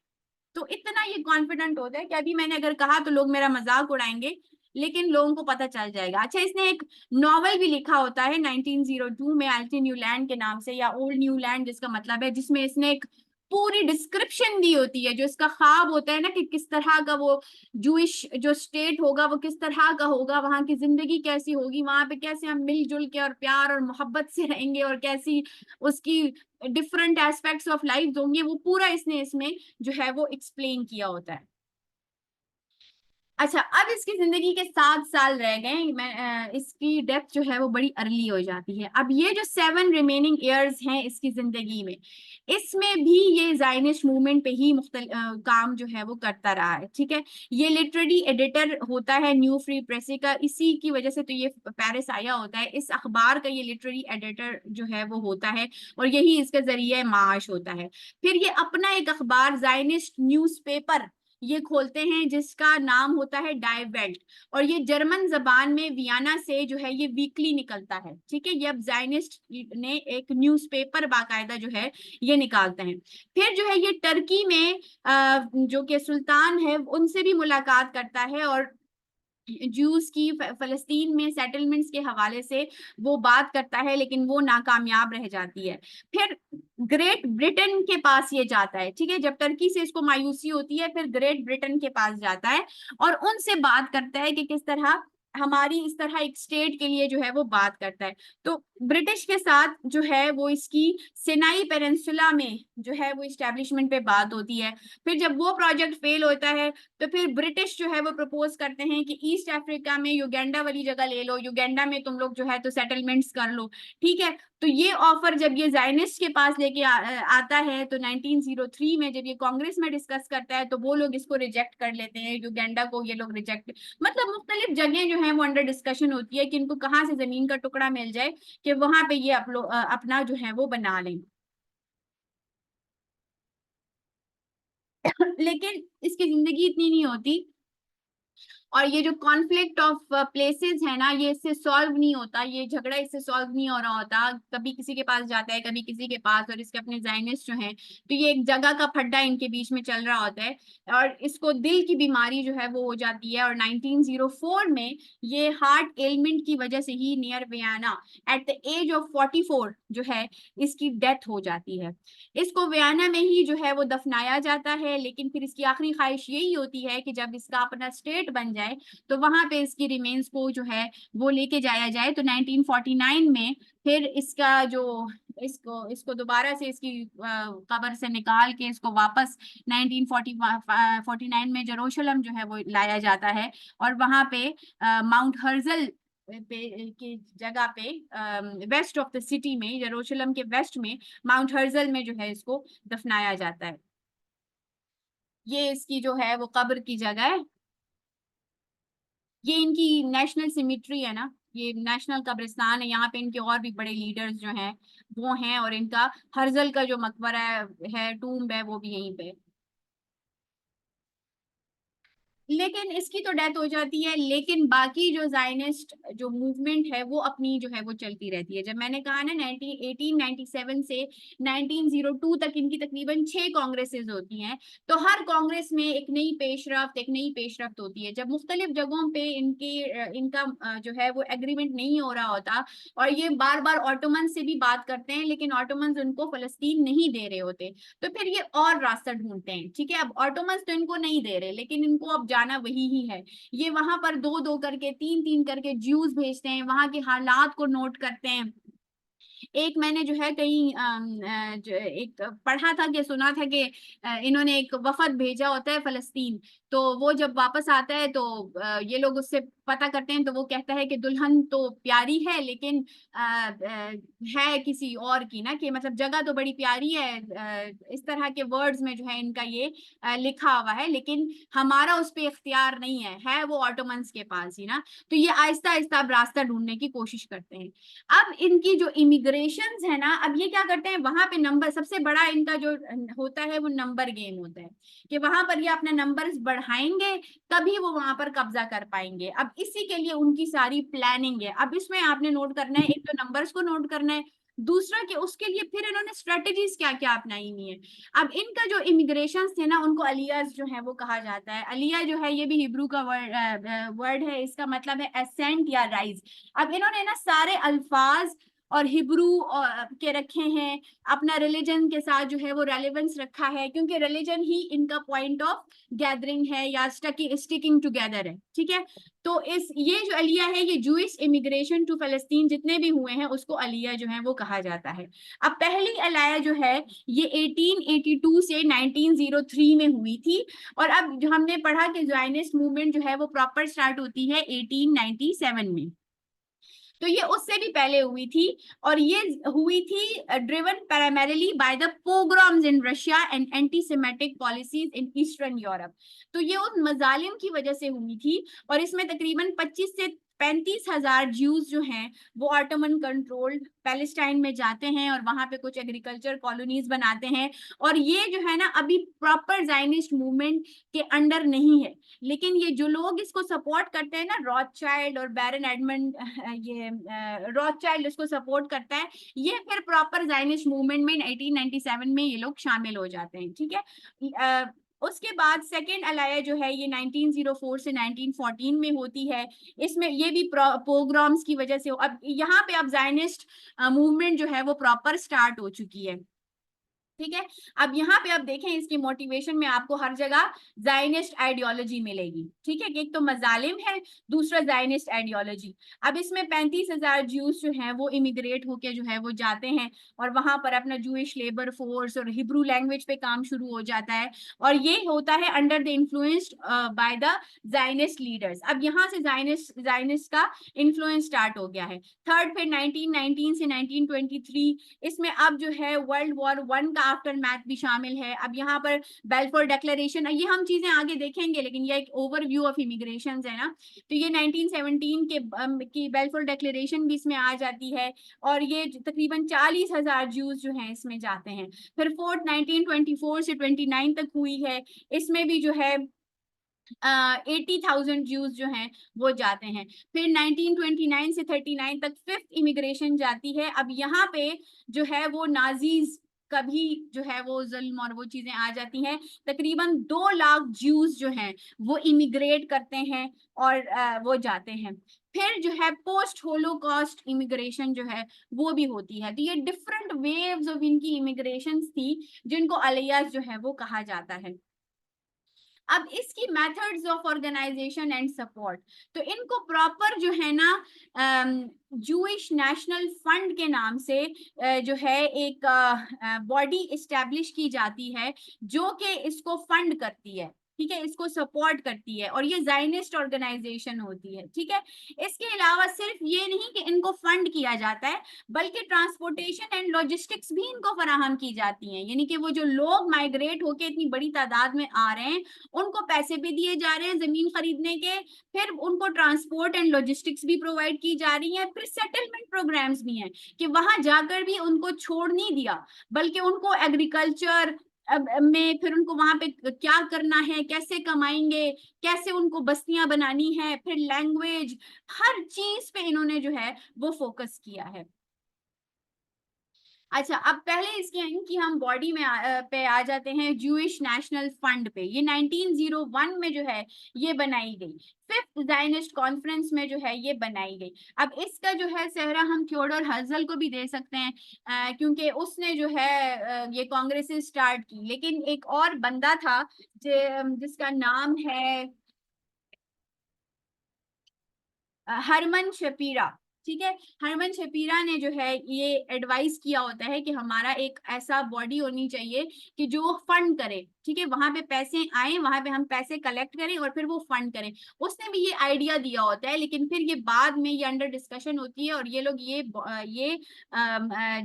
तो इतना ये कॉन्फिडेंट होता है कि अभी मैंने अगर कहा तो लोग मेरा मजाक उड़ाएंगे, लेकिन लोगों को पता चल जाएगा। अच्छा, इसने एक नॉवेल भी लिखा होता है 1902 में, अल्टी न्यूलैंड के नाम से, या ओल्ड न्यूलैंड जिसका मतलब है, जिसमें इसने एक पूरी डिस्क्रिप्शन दी होती है, जो इसका ख्वाब होता है ना कि किस तरह का वो जूइश जो स्टेट होगा वो किस तरह का होगा, वहां की जिंदगी कैसी होगी, वहां पे कैसे हम मिलजुल के और प्यार और मोहब्बत से रहेंगे, और कैसी उसकी डिफरेंट एस्पेक्ट्स ऑफ लाइफ होंगे, वो पूरा इसने इसमें जो है वो एक्सप्लेन किया होता है। अच्छा, अब इसकी जिंदगी के 7 साल रह गए, इसकी डेथ जो है वो बड़ी अर्ली हो जाती है। अब ये जो 7 रिमेनिंग ईयर्स हैं इसकी जिंदगी में, इसमें भी ये जायनिस्ट मूवमेंट पे ही काम जो है वो करता रहा है। ठीक है, ये लिटरेरी एडिटर होता है न्यू फ्री प्रेस का, इसी की वजह से तो ये पेरिस आया होता है, इस अखबार का ये लिटरेरी एडिटर जो है वो होता है, और यही इसका जरिए माश होता है। फिर ये अपना एक अखबार जायनिस्ट न्यूज़पेपर ये खोलते हैं, जिसका नाम होता है डाई वेल्ट, और ये जर्मन जबान में वियना से जो है ये वीकली निकलता है। ठीक है, ये अब जायनिस्ट ने एक न्यूज़पेपर बाकायदा जो है ये निकालते हैं। फिर जो है ये टर्की में जो कि सुल्तान है उनसे भी मुलाकात करता है, और जूस की फलस्तीन में सेटलमेंट्स के हवाले से वो बात करता है, लेकिन वो नाकामयाब रह जाती है। फिर ग्रेट ब्रिटेन के पास ये जाता है। ठीक है, जब टर्की से इसको मायूसी होती है फिर ग्रेट ब्रिटेन के पास जाता है, और उनसे बात करता है कि किस तरह हमारी इस तरह एक स्टेट के लिए जो है वो बात करता है। तो ब्रिटिश के साथ जो है वो इसकी सिनाई पेनिनसुला में जो है वो इस्टेब्लिशमेंट पे बात होती है। फिर जब वो प्रोजेक्ट फेल होता है तो फिर ब्रिटिश जो है वो प्रपोज करते हैं कि ईस्ट अफ्रीका में युगांडा वाली जगह ले लो, युगांडा में तुम लोग जो है तो सेटलमेंट्स कर लो। ठीक है, तो ये ऑफर जब ये जायनिस्ट के पास लेके आता है तो 1903 में जब ये कांग्रेस में डिस्कस करता है तो वो लोग इसको रिजेक्ट कर लेते हैं, युगांडा को ये लोग रिजेक्ट, मतलब मुख्तलिफ जगह जो है वो अंडर डिस्कशन होती है कि इनको कहाँ से जमीन का टुकड़ा मिल जाए कि वहां पे ये अपना जो है वो बना लें। लेकिन इसकी जिंदगी इतनी नहीं होती, और ये जो कॉन्फ्लिक्ट ऑफ प्लेसेस है ना, ये इससे सॉल्व नहीं होता, ये झगड़ा इससे सॉल्व नहीं हो रहा होता, कभी किसी के पास जाता है कभी किसी के पास, और इसके अपने जायनिस्ट जो हैं तो ये एक जगह का फड्डा इनके बीच में चल रहा होता है, और इसको दिल की बीमारी जो है वो हो जाती है, और 1904 में ये हार्ट एलिमेंट की वजह से ही near Vienna at the age of 44 जो है इसकी डेथ हो जाती है। इसको वियना में ही जो है वो दफनाया जाता है, लेकिन फिर इसकी आखिरी ख्वाहिश यही होती है कि जब इसका अपना स्टेट बन जाए तो वहां पे इसकी रिमेन्स को जो है वो लेके जाया जाए। तो 1949 में फिर इसका जो इसको इसको दोबारा से इसकी कब्र से निकाल के इसको वापस 1949 में जेरूशलम जो है वो लाया जाता है, और वहां पे माउंट हर्जल की जगह पे वेस्ट ऑफ द सिटी में, जेरूशलम के वेस्ट में माउंट हर्जल में जो है इसको दफनाया जाता है। ये इसकी जो है वो कब्र की जगह है। ये इनकी नेशनल सिमिट्री है ना, ये नेशनल कब्रिस्तान है, यहाँ पे इनके और भी बड़े लीडर्स जो हैं वो हैं, और इनका हर्जल का जो मकबरा है टूम्ब है वो भी यहीं पे। लेकिन इसकी तो डेथ हो जाती है, लेकिन बाकी जो जायनिस्ट जो मूवमेंट है वो अपनी जो है वो चलती रहती है। जब मैंने कहा ना 1897 से 1902 तक इनकी तकरीबन 6 कांग्रेसेस होती हैं, तो हर कांग्रेस में एक नई पेशरफ्त होती है। जब मुख्तलिफ जगहों पे इनका जो है वो एग्रीमेंट नहीं हो रहा होता, और ये बार बार ऑटोमन से भी बात करते हैं, लेकिन ऑटोमन उनको फलस्तीन नहीं दे रहे होते, तो फिर ये और रास्ता ढूंढते हैं। ठीक है, अब ऑटोमन तो इनको नहीं दे रहे, लेकिन इनको अब जाना वही ही है। ये वहां पर दो दो करके, तीन तीन करके ज्यूज भेजते हैं, वहां के हालात को नोट करते हैं। एक मैंने जो है कहीं जो एक पढ़ा था कि सुना था कि इन्होंने एक वफद भेजा होता है फलस्तीन, तो वो जब वापस आता है तो ये लोग उससे पता करते हैं, तो वो कहता है कि दुल्हन तो प्यारी है, लेकिन है किसी और की ना, कि मतलब जगह तो बड़ी प्यारी है, इस तरह के वर्ड्स में जो है इनका ये लिखा हुआ है, लेकिन हमारा उस पर इख्तियार नहीं है वो ऑटोमन्स के पास ही ना। तो ये आहिस्ता आहिस्ता अब रास्ता ढूंढने की कोशिश करते हैं। अब इनकी जो इमिग्रेशन है ना, अब ये क्या करते हैं, वहां पे नंबर सबसे बड़ा इनका जो होता है वो नंबर गेम होता है, कि वहां पर ये अपने नंबर्स बढ़ाएंगे तभी वो वहां पर कब्जा कर पाएंगे। अब इसी के लिए उनकी सारी प्लानिंग है। अब इसमें आपने नोट करना है, एक तो नंबर्स को नोट करना है, दूसरा कि उसके लिए फिर इन्होंने स्ट्रेटेजीज क्या क्या अपनाई हुई है। अब इनका जो इमिग्रेशन थे ना, उनको अलियास जो है वो कहा जाता है। अलिया जो है ये भी हिब्रू का वर्ड है, इसका मतलब है एसेंट या राइज। अब इन्होंने ना सारे अल्फाज और हिब्रू के रखे हैं, अपना रिलीजन के साथ जो है वो रेलेवेंस रखा है, क्योंकि रिलीजन ही इनका पॉइंट ऑफ गैदरिंग है या स्टिकिंग टुगेदर है। ठीक है, तो इस ये जो अलिया है, ये जूइश इमिग्रेशन टू फलस्तीन जितने भी हुए हैं उसको अलिया जो है वो कहा जाता है। अब पहली अलाया जो है ये 1882 से 1903 में हुई थी, और अब जो हमने पढ़ा कि ज़ायनिस्ट मूवमेंट जो है वो प्रॉपर स्टार्ट होती है 1897 में, तो ये उससे भी पहले हुई थी। और ये हुई थी driven primarily by the pogroms in Russia and anti Semitic policies in Eastern Europe. तो ये उन मजालिम की वजह से हुई थी, और इसमें तकरीबन 25 से 35,000 ज्यूज जो हैं वो ऑटोमन कंट्रोल्ड पैलेस्टाइन में जाते हैं, और वहां पे कुछ एग्रीकल्चर कॉलोनीज बनाते हैं। और ये जो है ना अभी प्रॉपर जायनिस्ट मूवमेंट के अंडर नहीं है, लेकिन ये जो लोग इसको सपोर्ट करते हैं ना, रॉथचाइल्ड और बैरन एडमंड, ये रॉथचाइल्ड इसको सपोर्ट करता है, ये फिर प्रॉपर जायनिस्ट मूवमेंट में 1897 में ये लोग शामिल हो जाते हैं। ठीक है, उसके बाद सेकेंड अलाया जो है ये 1904 से 1914 में होती है। इसमें ये भी पोग्राम्स की वजह से अब यहाँ पे अब जायनिस्ट मूवमेंट जो है वो प्रॉपर स्टार्ट हो चुकी है। ठीक है, अब यहाँ पे आप देखें इसकी मोटिवेशन में आपको हर जगह जायनिस्ट आइडियोलॉजी मिलेगी। ठीक है, कि एक तो मजालिम है, दूसरा जायनिस्ट आइडियोलॉजी। अब इसमें 35,000 ज्यूज जो हैं वो इमिग्रेट होके जो है वो जाते हैं, और वहां पर अपना जूइश लेबर फोर्स और हिब्रू लैंग्वेज पे काम शुरू हो जाता है, और ये होता है under the influenced by the Zionist leaders. अब यहाँ से जायनिस्ट का इन्फ्लुएंस स्टार्ट हो गया है। थर्ड, फिर 1919 से 1923 इसमें अब जो है वर्ल्ड वॉर वन का आफ्टर मैथ भी शामिल है। अब यहाँ पर बेल्फोर डिक्लेरेशन, ये हम चीजें आगे देखेंगे, लेकिन ये एक ओवरव्यू ऑफ इमिग्रेशन है ना। तो ये 1917 की बेल्फोर डिक्लेरेशन भी इसमें आ जाती है, और ये तकरीबन 40,000 ज्यूज जो हैं इसमें जाते हैं। फिर फोर्थ 1924 से 29 तक हुई है, इसमें भी जो है 80,000 ज्यूज जो हैं वो जाते हैं। फिर 1929 से 39 तक फिफ्थ इमिग्रेशन जाती है। अब यहाँ पे जो है वो नाजीज कभी जो है वो जुल्म और वो चीजें आ जाती हैं। तकरीबन 2 लाख ज्यूज जो हैं वो इमिग्रेट करते हैं, और वो जाते हैं। फिर जो है पोस्ट होलोकॉस्ट इमिग्रेशन जो है वो भी होती है। तो ये डिफरेंट वेव्स ऑफ इनकी इमिग्रेशन थी, जिनको अलियास जो है वो कहा जाता है। अब इसकी methods of organisation and support, तो इनको प्रॉपर जो है ना जूइश नेशनल फंड के नाम से जो है एक बॉडी इस्टेब्लिश की जाती है जो कि इसको फंड करती है। ठीक है, इसको सपोर्ट करती है और ये जायनिस्ट ऑर्गेनाइजेशन होती है। ठीक है, इसके अलावा सिर्फ ये नहीं कि इनको फंड किया जाता है, बल्कि ट्रांसपोर्टेशन एंड लॉजिस्टिक्स भी इनको फराहम की जाती हैं, यानी कि वो जो लोग माइग्रेट होके इतनी बड़ी तादाद में आ रहे हैं उनको पैसे भी दिए जा रहे हैं जमीन खरीदने के, फिर उनको ट्रांसपोर्ट एंड लॉजिस्टिक्स भी प्रोवाइड की जा रही है, फिर सेटलमेंट प्रोग्राम्स भी हैं कि वहां जाकर भी उनको छोड़ नहीं दिया, बल्कि उनको एग्रीकल्चर अब में फिर उनको वहां पे क्या करना है, कैसे कमाएंगे, कैसे उनको बस्तियां बनानी है, फिर लैंग्वेज, हर चीज पे इन्होंने जो है वो फोकस किया है। अच्छा, अब पहले इसके इनकी हम बॉडी में पे आ जाते हैं, जूइश नेशनल फंड पे। ये 1901 में जो है ये बनाई गई, फिफ्थ ज़ायनिस्ट कॉन्फ्रेंस में जो है ये बनाई गई। अब इसका जो है सेहरा हम थियोडोर हर्जल को भी दे सकते हैं, क्योंकि उसने जो है ये कांग्रेस स्टार्ट की। लेकिन एक और बंदा था जिसका नाम है हरमन शपीरा। ठीक है, हरमन शपीरा ने जो है ये एडवाइस किया होता है कि हमारा एक ऐसा बॉडी होनी चाहिए कि जो फंड करे। ठीक है, वहां पे पैसे आए, वहां पे हम पैसे कलेक्ट करें और फिर वो फंड करें। उसने भी ये आइडिया दिया होता है, लेकिन फिर ये बाद में ये अंडर डिस्कशन होती है और ये लोग ये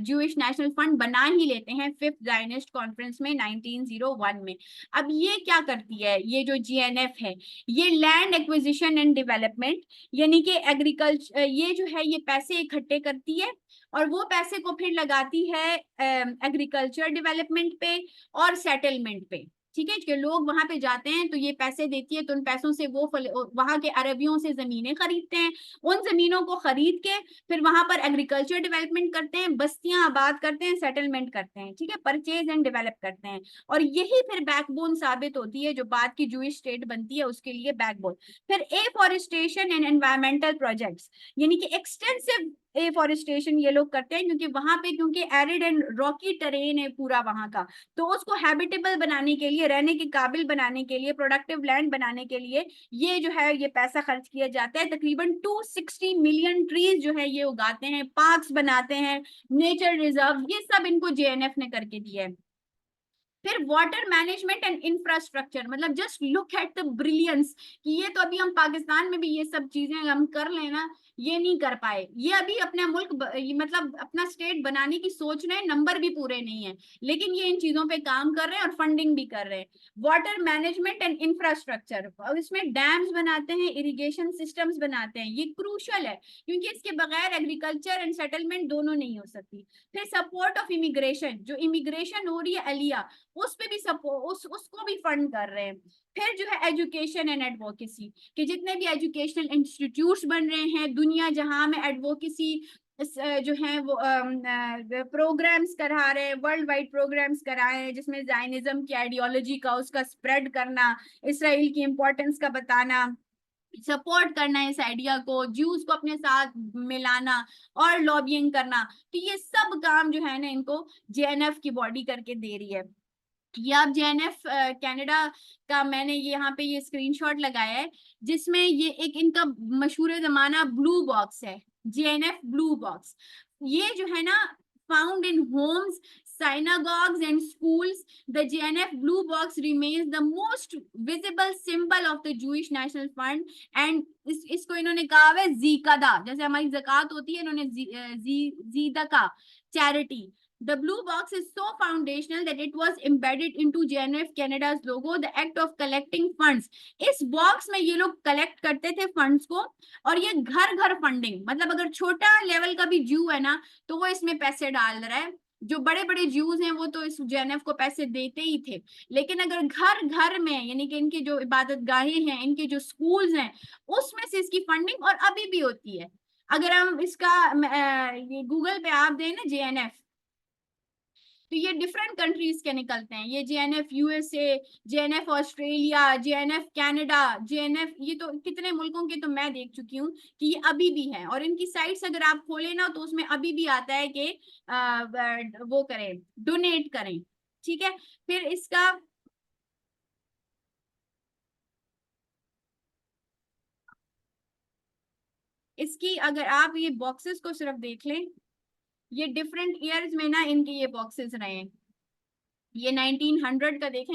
जूइश नेशनल फंड बना ही लेते हैं फिफ्थ जायनिस्ट कॉन्फ्रेंस में 1901 में। अब ये क्या करती है, ये जो जीएनएफ है, ये लैंड एक्विजिशन एंड डेवलपमेंट, यानी कि एग्रीकल्चर, ये जो है ये पैसे इकट्ठे करती है और वो पैसे को फिर लगाती है एग्रीकल्चर डेवलपमेंट पे और सेटलमेंट पे। ठीक है, कि लोग वहां पे जाते हैं तो ये पैसे देती है, तो उन पैसों से वो वहां के अरबियों से जमीनें खरीदते हैं, उन जमीनों को खरीद के फिर वहां पर एग्रीकल्चर डेवलपमेंट करते हैं, बस्तियां आबाद करते हैं, सेटलमेंट करते हैं। ठीक है, परचेज एंड डेवलप करते हैं, और यही फिर बैकबोन साबित होती है जो बाद की जूइश स्टेट बनती है उसके लिए बैकबोन। फिर एफॉरेस्टेशन एंड एनवायरमेंटल प्रोजेक्ट्स, यानी कि एक्सटेंसिव एफॉरेस्टेशन ये लोग करते हैं, क्योंकि वहां पे क्योंकि एरिड एंड रॉकी टेरेन है पूरा वहां का, तो उसको हैबिटेबल बनाने के लिए, रहने के काबिल बनाने के लिए, प्रोडक्टिव लैंड बनाने के लिए ये जो है ये पैसा खर्च किया जाता है। तकरीबन 260 मिलियन ट्रीज जो है ये उगाते हैं, पार्क्स बनाते हैं, नेचर रिजर्व, ये सब इनको जेएनएफ ने करके दिया है। फिर वाटर मैनेजमेंट एंड इंफ्रास्ट्रक्चर, मतलब just look at the brilliance, कि ये तो अभी हम पाकिस्तान में भी ये सब चीजें हम कर लेना, ये नहीं कर पाए। ये अभी अपना मुल्क मतलब अपना स्टेट बनाने की सोच रहे हैं, नंबर भी पूरे नहीं है, लेकिन ये इन चीजों पे काम कर रहे हैं और फंडिंग भी कर रहे हैं। वाटर मैनेजमेंट एंड इंफ्रास्ट्रक्चर, इसमें डैम्स बनाते हैं, इरिगेशन सिस्टम्स बनाते हैं, ये क्रूशल है, क्योंकि इसके बगैर एग्रीकल्चर एंड सेटलमेंट दोनों नहीं हो सकती। फिर सपोर्ट ऑफ इमिग्रेशन, जो इमिग्रेशन हो रही है अलिया, उस पे भी सपोर्ट, उसको भी फंड कर रहे हैं। फिर जो है एजुकेशन एंड एडवोकेसी, कि जितने भी एजुकेशनल इंस्टीट्यूट्स बन रहे हैं दुनिया जहां में एडवोकेसी जो है वो प्रोग्राम्स करा रहे हैं, वर्ल्ड वाइड प्रोग्राम्स कराए हैं, जिसमें जायनिज्म की आइडियोलॉजी का उसका स्प्रेड करना, इसराइल की इंपॉर्टेंस का बताना, सपोर्ट करना इस आइडिया को, ज्यूज को अपने साथ मिलाना और लॉबिंग करना। तो ये सब काम जो है ना इनको जेएनएफ की बॉडी करके दे रही है। ये आप जेएनएफ कनाडा का मैंने ये यहाँ पे ये स्क्रीनशॉट लगाया है, जिसमें ये एक इनका मशहूर जमाना ब्लू बॉक्स है, जेएनएफ ब्लू बॉक्स। ये जो है ना, found in Holmes, synagogues and schools, the JNF blue box remains the most visible symbol of the Jewish National Fund। and इसको इन्होंने कहा है जीकादा, जैसे हमारी जक़ात होती है, इन्होंने जीदका charity. The blue box is so foundational that it was embedded into JNF Canada's logo, the act of collecting funds। इस बॉक्स में ये लोग कलेक्ट करते थे फंड्स को, और ये घर घर फंडिंग, मतलब अगर छोटा लेवल का भी ज्यू है ना तो वो इसमें पैसे डाल रहा है, जो बड़े बड़े ज्यूज हैं वो तो इस जेएनएफ को पैसे देते ही थे, लेकिन अगर घर घर में, यानी कि इनकी जो इबादत गाहें हैं, इनके जो स्कूल्स हैं, उसमें से इसकी फंडिंग और अभी भी होती है। अगर हम इसका ये गूगल पे आप दें ना जेएनएफ, तो ये डिफरेंट कंट्रीज के निकलते हैं, ये JNF USA, JNF Australia, JNF Canada, JNF, ये तो कितने मुल्कों के तो मैं देख चुकी हूँ कि ये अभी भी है, और इनकी साइट्स अगर आप खोले ना तो उसमें अभी भी आता है कि वो करें, डोनेट करें। ठीक है, फिर इसका इसकी अगर आप ये बॉक्सेस को सिर्फ देख लें, ये डिफरेंट ईयर्स में ना इनके ये बॉक्सेस रहे हैं। ये 1900 का देखें,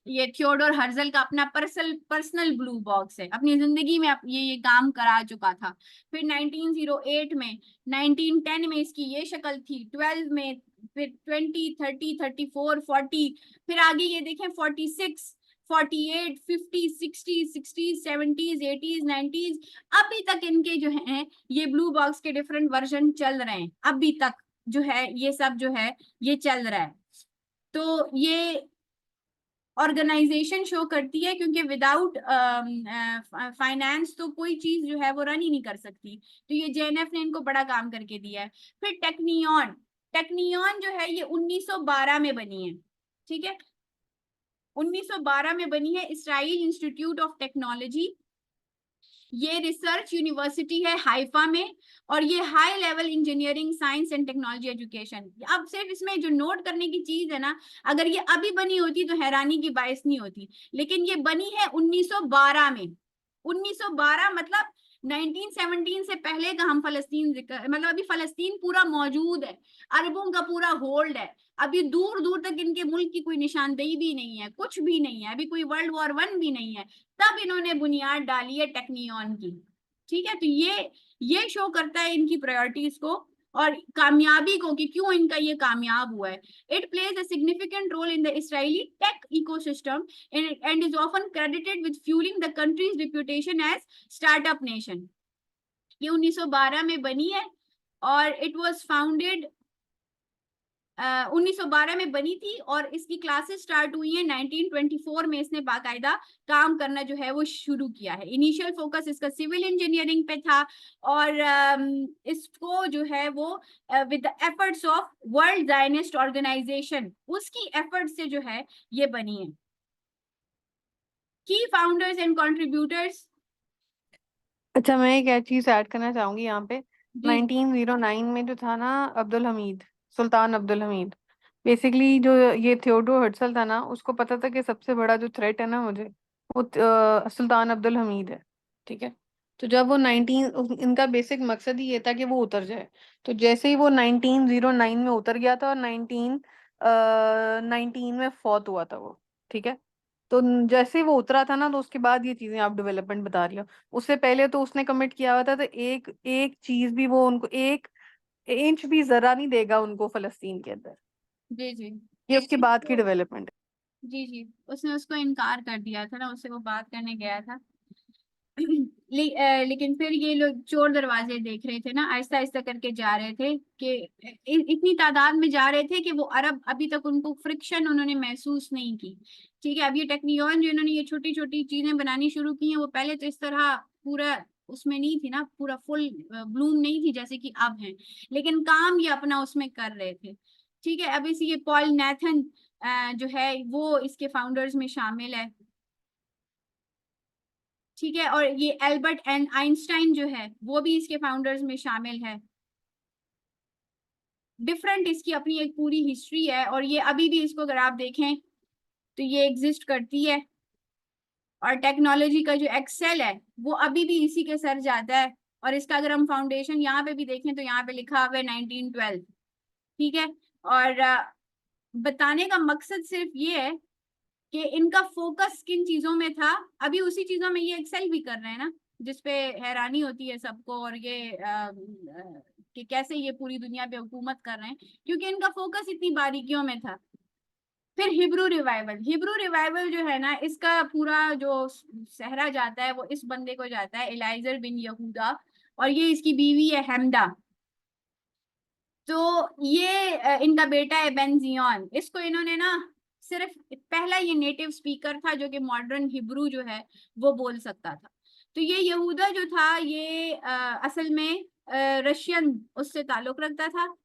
ये थियोडोर हर्जल का अपना पर्सनल ब्लू बॉक्स है, अपनी जिंदगी में ये काम करा चुका था। फिर 1908 में, 1910 में इसकी ये शक्ल थी, 12 में, फिर 20, 30, 34, 40, फिर आगे ये देखें 46, 48, 50, 60, 60, 70, 80, 90, अभी तक इनके जो है ये ब्लू बॉक्स के डिफरेंट वर्जन चल रहे हैं, अभी तक जो है ये सब जो है ये चल रहा है। तो ये ऑर्गेनाइजेशन शो करती है, क्योंकि विदाउट फाइनेंस तो कोई चीज जो है वो रन ही नहीं कर सकती। तो ये जेएनएफ ने इनको बड़ा काम करके दिया है। फिर टेक्नियन, टेक्नियन जो है ये 1912 में बनी है, ठीक है, 1912 में बनी है, इसराइल इंस्टीट्यूट ऑफ टेक्नोलॉजी। ये रिसर्च यूनिवर्सिटी है हाइफा में, और ये high level engineering science and technology education. अब सिर्फ इसमें जो नोट करने की चीज है ना, अगर ये अभी बनी होती तो हैरानी की बाइस नहीं होती, लेकिन ये बनी है 1912 में। 1912 मतलब 1917 से पहले का हम फलस्तीन मतलब अभी फलस्तीन पूरा मौजूद है, अरबों का पूरा होल्ड है, अभी दूर दूर तक इनके मुल्क की कोई निशानदेही भी नहीं है, कुछ भी नहीं है, अभी कोई वर्ल्ड वॉर 1 भी नहीं है, तब इन्होंने बुनियाद डाली है टेक्नियन की। ठीक है, तो ये शो करता है इनकी प्रायोरिटीज को और कामयाबी को, कि क्यों इनका ये कामयाब हुआ है। It plays a significant role in the Israeli tech ecosystem and is often credited with fuelling the country's reputation as startup nation. ये 1912 में बनी है और इट वाज फाउंडेड 1912 में बनी थी, और इसकी क्लासेस स्टार्ट हुई है 1924 में। इसने बाकायदा काम करना जो है वो शुरू किया है। इनिशियल फोकस इसका सिविल इंजीनियरिंग पे था, और इसको जो है वो with the efforts of World Zionist Organisation, उसकी एफर्ट से जो है ये बनी है। की फाउंडर्स एंड कंट्रीब्यूटर्स। अच्छा, मैं एक चीज ऐड करना चाहूंगी यहाँ पे। जी 1909 में जो था ना, अब्दुल हमीद, सुल्तान अब्दुल हमीद, बेसिकली जो ये थियोडोर हर्टजल था ना, उसको पता था कि सबसे बड़ा जो थ्रेट है ना मुझे, वो सुल्तान अब्दुल हमीद है। ठीक है। तो जब वो इनका बेसिक मकसद ही ये था कि वो उतर जाए। तो जैसे ही वो 1909 में उतर गया था, और 1919 में फौत हुआ था वो। ठीक है। तो जैसे ही वो उतरा था ना, तो उसके बाद ये चीजें आप डेवलपमेंट बता रही हो। उससे पहले तो उसने कमिट किया हुआ था, तो एक एक चीज भी वो उनको, एक इंच भी जरा नहीं देगा उनको फलस्तीन के अंदर। जी जी ये उसके बाद की डेवलपमेंट है। जी जी, उसने उसको इनकार कर दिया था ना, उससे वो बात करने गया था। लेकिन फिर ये लोग चोर दरवाजे देख रहे थे ना, आहिस्ता आहिस्ता करके जा रहे थे कि इतनी तादाद में जा रहे थे कि वो अरब अभी तक उनको फ्रिक्शन उन्होंने महसूस नहीं की। ठीक है, अब ये टेक्नियन जो इन्होंने ये छोटी छोटी चीजें बनानी शुरू की हैं, वो पहले तो इस तरह पूरा उसमें नहीं थी ना, पूरा फुल ब्लूम नहीं थी जैसे कि अब है, लेकिन काम ये अपना उसमें कर रहे थे। ठीक है, अब इस ये पॉल नेथन जो है वो इसके फाउंडर्स में शामिल है। ठीक है, और ये एल्बर्ट एंड आइंस्टाइन जो है वो भी इसके फाउंडर्स में शामिल है। डिफरेंट इसकी अपनी एक पूरी हिस्ट्री है, और ये अभी भी इसको अगर आप देखें तो ये एग्जिस्ट करती है, और टेक्नोलॉजी का जो एक्सेल है वो अभी भी इसी के सर जाता है। और इसका अगर हम फाउंडेशन यहाँ पे भी देखें तो यहाँ पे लिखा हुआ है 1912। ठीक है, और बताने का मकसद सिर्फ ये है कि इनका फोकस किन चीजों में था, अभी उसी चीजों में ये एक्सेल भी कर रहे हैं ना, जिसपे हैरानी होती है सबको, और ये कि कैसे ये पूरी दुनिया पे हुकूमत कर रहे हैं, क्योंकि इनका फोकस इतनी बारीकियों में था। फिर हिब्रू रिवाइवल, हिब्रू रिवाइवल जो है ना, इसका पूरा जो सहरा जाता है वो इस बंदे को जाता है, एलाइजर बिन यहूदा, और ये इसकी बीवी है हेमदा। तो ये इनका बेटा है बेंजियन। इसको इन्होंने ना, सिर्फ पहला ये नेटिव स्पीकर था जो कि मॉडर्न हिब्रू जो है वो बोल सकता था। तो ये यहूदा जो था ये असल में रशियन उससे ताल्लुक रखता था।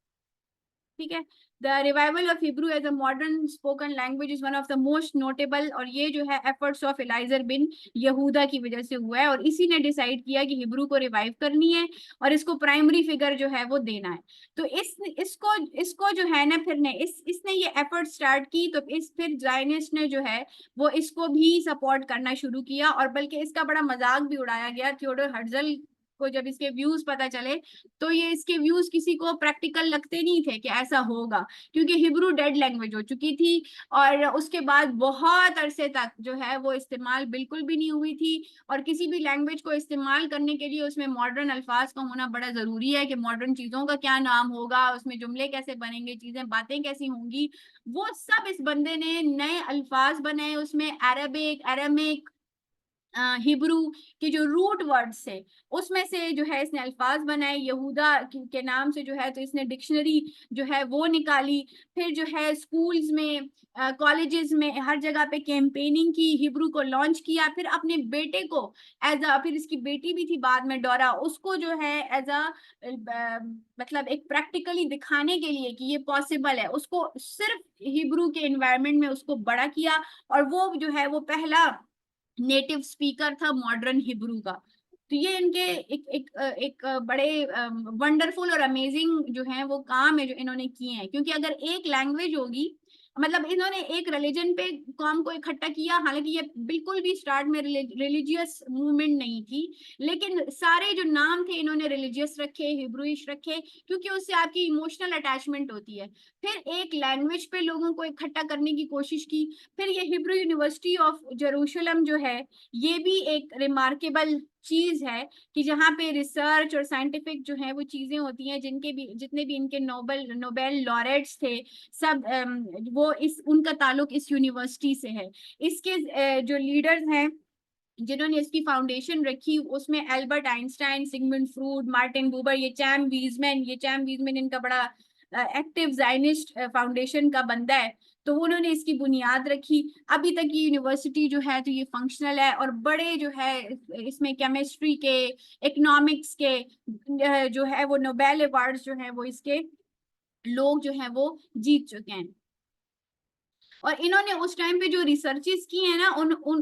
ठीक है, the revival of Hebrew as a modern spoken language is one of the most notable, और ये जो है एफर्ट्स ऑफ एलाइजर बिन यहूदा की वजह से हुआ है, और इसी ने डिसाइड किया कि हिब्रू को रिवाइव करनी है और इसको प्राइमरी फिगर जो है वो देना है। तो इसको इसको जो है ना, फिर ने इसने ये एफर्ट स्टार्ट की, तो इस फिर जायनिस्ट ने जो है वो इसको भी सपोर्ट करना शुरू किया, और बल्कि इसका बड़ा मजाक भी उड़ाया गया। थियोडोर हर्टजल को जब इसके व्यूज पता चले तो ये इसके व्यूज किसी को प्रैक्टिकल लगते नहीं थे कि ऐसा होगा, क्योंकि हिब्रू डेड लैंग्वेज हो चुकी थी और उसके बाद बहुत अरसे तक जो है वो इस्तेमाल बिल्कुल भी नहीं हुई थी। और किसी भी लैंग्वेज को इस्तेमाल करने के लिए उसमें मॉडर्न अल्फाज का होना बड़ा जरूरी है कि मॉडर्न चीजों का क्या नाम होगा, उसमें जुमले कैसे बनेंगे, चीजें बातें कैसी होंगी, वो सब इस बंदे ने नए अल्फाज बनाए उसमें, अरबिक, अरामिक, हिब्रू के जो रूट वर्ड्स से उसमें से जो है इसने अल्फाज बनाए। यहूदा के नाम से जो है तो इसने डिक्शनरी जो है वो निकाली। फिर जो है स्कूल्स में, कॉलेजेस में, हर जगह पे कैंपेनिंग की, हिब्रू को लॉन्च किया। फिर अपने बेटे को फिर इसकी बेटी भी थी बाद में डोरा, उसको जो है एज अ मतलब एक प्रैक्टिकली दिखाने के लिए कि ये पॉसिबल है, उसको सिर्फ हिब्रू के एनवायरनमेंट में उसको बड़ा किया और वो जो है वो पहला नेटिव स्पीकर था मॉडर्न हिब्रू का। तो ये इनके एक बड़े वंडरफुल और अमेजिंग जो है वो काम है जो इन्होंने किए हैं। क्योंकि अगर एक लैंग्वेज होगी, मतलब इन्होंने एक रिलीजन पे कौम को इकट्ठा किया, हालांकि ये बिल्कुल भी स्टार्ट में रिलीजियस मूवमेंट नहीं थी, लेकिन सारे जो नाम थे इन्होंने रिलीजियस रखे, हिब्रूइश रखे, क्योंकि उससे आपकी इमोशनल अटैचमेंट होती है। फिर एक लैंग्वेज पे लोगों को इकट्ठा करने की कोशिश की। फिर ये हिब्रू यूनिवर्सिटी ऑफ जेरूशलम जो है ये भी एक रिमार्केबल चीज है कि जहाँ पे रिसर्च और साइंटिफिक जो है वो चीजें होती हैं, जिनके भी जितने भी इनके नोबेल नोबेल लॉरेट्स थे सब वो इस उनका ताल्लुक इस यूनिवर्सिटी से है। इसके जो लीडर्स हैं जिन्होंने इसकी फाउंडेशन रखी उसमें Albert Einstein, Sigmund Freud, Martin Buber, ये चैम वीजमैन इनका बड़ा एक्टिव जायनिस्ट फाउंडेशन का बंदा है, तो उन्होंने इसकी बुनियाद रखी। अभी तक ये यूनिवर्सिटी जो है तो ये फंक्शनल है और बड़े जो है इसमें केमिस्ट्री के, इकोनॉमिक्स के जो है वो नोबेल अवार्ड्स जो है वो इसके लोग जो है वो जीत चुके हैं। और इन्होंने उस टाइम पे जो रिसर्चेस की है ना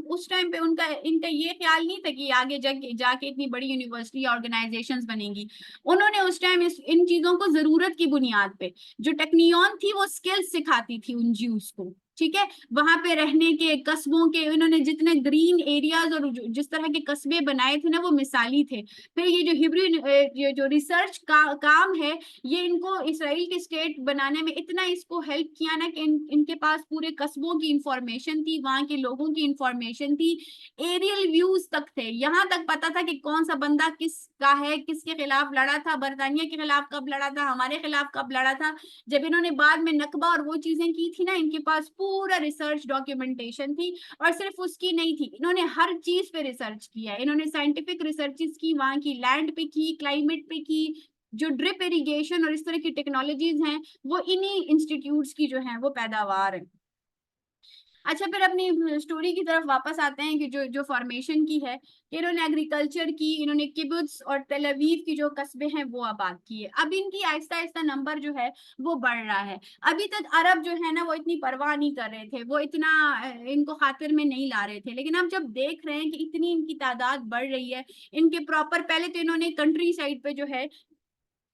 उस टाइम पे उनका इनका ये ख्याल नहीं था कि आगे जाके इतनी बड़ी यूनिवर्सिटी ऑर्गेनाइजेशंस बनेंगी। उन्होंने उस टाइम इन चीजों को जरूरत की बुनियाद पे जो टेक्नियन थी वो स्किल्स सिखाती थी उन ज्यूस को, ठीक है, वहां पे रहने के, कस्बों के, इन्होंने जितने ग्रीन एरियाज और जिस तरह के कस्बे बनाए थे ना वो मिसाली थे। फिर ये जो हिब्रू ये जो रिसर्च काम है ये इनको इसराइल के स्टेट बनाने में इतना इसको हेल्प किया ना कि इनके पास पूरे कस्बों की इंफॉर्मेशन थी, वहां के लोगों की इंफॉर्मेशन थी, एरियल व्यूज तक थे, यहाँ तक पता था कि कौन सा बंदा किसका है, किसके खिलाफ लड़ा था, बरतानिया के खिलाफ कब लड़ा था, हमारे खिलाफ कब लड़ा था। जब इन्होंने बाद में नकबा और वो चीजें की थी ना, इनके पास पूरा रिसर्च डॉक्यूमेंटेशन थी। और सिर्फ उसकी नहीं थी, इन्होंने हर चीज पे रिसर्च किया है, इन्होंने साइंटिफिक रिसर्चेस की, वहां की लैंड पे की, क्लाइमेट पे की, जो ड्रिप इरिगेशन और इस तरह की टेक्नोलॉजीज हैं वो इन्हीं इंस्टीट्यूट्स की जो है वो पैदावार है। अच्छा, फिर अपनी स्टोरी की तरफ वापस आते हैं कि जो जो फॉर्मेशन की है कि इन्होंने एग्रीकल्चर की, इन्होंने किबुत्स और तेल अवीव की जो कस्बे हैं वो आबाद किए। अब इनकी आहिस्ता आहिस्ता नंबर जो है वो बढ़ रहा है। अभी तक अरब जो है ना वो इतनी परवाह नहीं कर रहे थे, वो इतना इनको खातिर में नहीं ला रहे थे, लेकिन अब जब देख रहे हैं कि इतनी इनकी तादाद बढ़ रही है, इनके प्रॉपर पहले तो इन्होंने कंट्री साइड पे जो है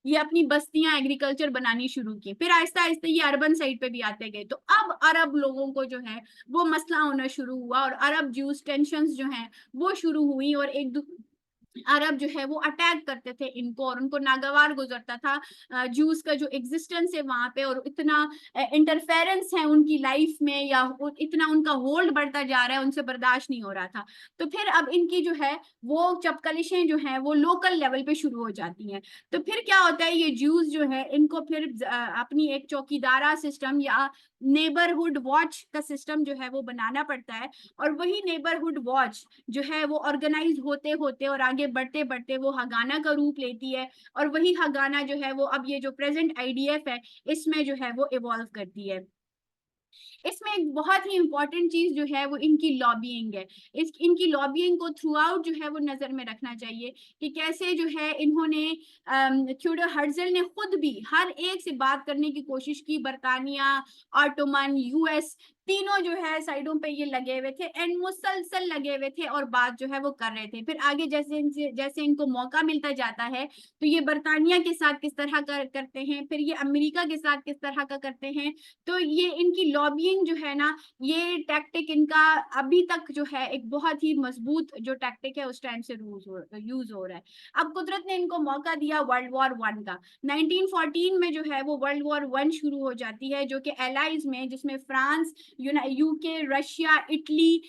ये अपनी बस्तियां एग्रीकल्चर बनानी शुरू की, फिर आहिस्ता आहिस्ता ये अर्बन साइड पे भी आते गए। तो अब अरब लोगों को जो है वो मसला होना शुरू हुआ और अरब ज्यूस टेंशंस जो हैं वो शुरू हुई और अरब जो है वो अटैक करते थे इनको और उनको नागवार गुजरता था जूस का जो एग्जिस्टेंस है वहां पे, और इतना इंटरफेरेंस है उनकी लाइफ में या इतना उनका होल्ड बढ़ता जा रहा है, उनसे बर्दाश्त नहीं हो रहा था। तो फिर अब इनकी जो है वो चपकलिशें जो है वो लोकल लेवल पे शुरू हो जाती हैं। तो फिर क्या होता है, ये ज्यूस जो है इनको फिर अपनी एक चौकीदारा सिस्टम या नेबरहुड वॉच का सिस्टम जो है वो बनाना पड़ता है। और वही नेबरहुड वॉच जो है वो ऑर्गेनाइज होते होते और आगे बढ़ते बढ़ते वो हगाना का रूप लेती है, और वही हगाना जो है वो अब ये जो प्रेजेंट आईडीएफ है इसमें जो है वो इवॉल्व करती है। इसमें एक बहुत ही इंपॉर्टेंट चीज जो है वो इनकी लॉबिंग है। इनकी लॉबिंग को थ्रू आउट जो है वो नजर में रखना चाहिए कि कैसे जो है इन्होंने थियोडोर हर्जल ने खुद भी हर एक से बात करने की कोशिश की, बरतानिया, ऑटोमन, यूएस, तीनों जो है साइडों पे ये लगे हुए थे एंड मुसलसल लगे हुए थे और बात जो है वो कर रहे थे। फिर आगे जैसे जैसे इनको मौका मिलता जाता है तो ये बर्तानिया के साथ किस तरह करते हैं, फिर ये अमेरिका के साथ किस तरह का करते हैं। तो ये इनकी लॉबिंग जो है ना, ये टैक्टिक इनका अभी तक जो है एक बहुत ही मजबूत जो टैक्टिक है उस टाइम से यूज हो रहा है। अब कुदरत ने इनको मौका दिया वर्ल्ड वॉर वन का। 1914 में जो है वो वर्ल्ड वॉर वन शुरू हो जाती है, जो कि एलाइज में, जिसमें फ्रांस, यूके, रशिया, इटली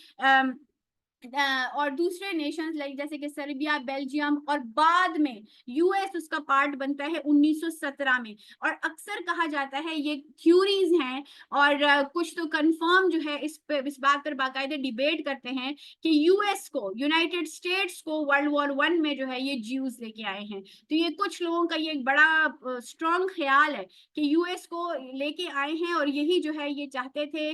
और दूसरे नेशंस लाइक जैसे कि सर्बिया, बेल्जियम और बाद में यूएस उसका पार्ट बनता है 1917 में। और अक्सर कहा जाता है, ये थ्योरीज हैं और कुछ तो कंफर्म जो है इस बात पर बाकायदे डिबेट करते हैं कि यूएस को, यूनाइटेड स्टेट्स को वर्ल्ड वॉर वन में जो है ये ज्यूज लेके आए हैं। तो ये कुछ लोगों का ये एक बड़ा स्ट्रॉन्ग ख्याल है कि यूएस को लेके आए हैं और यही जो है ये चाहते थे,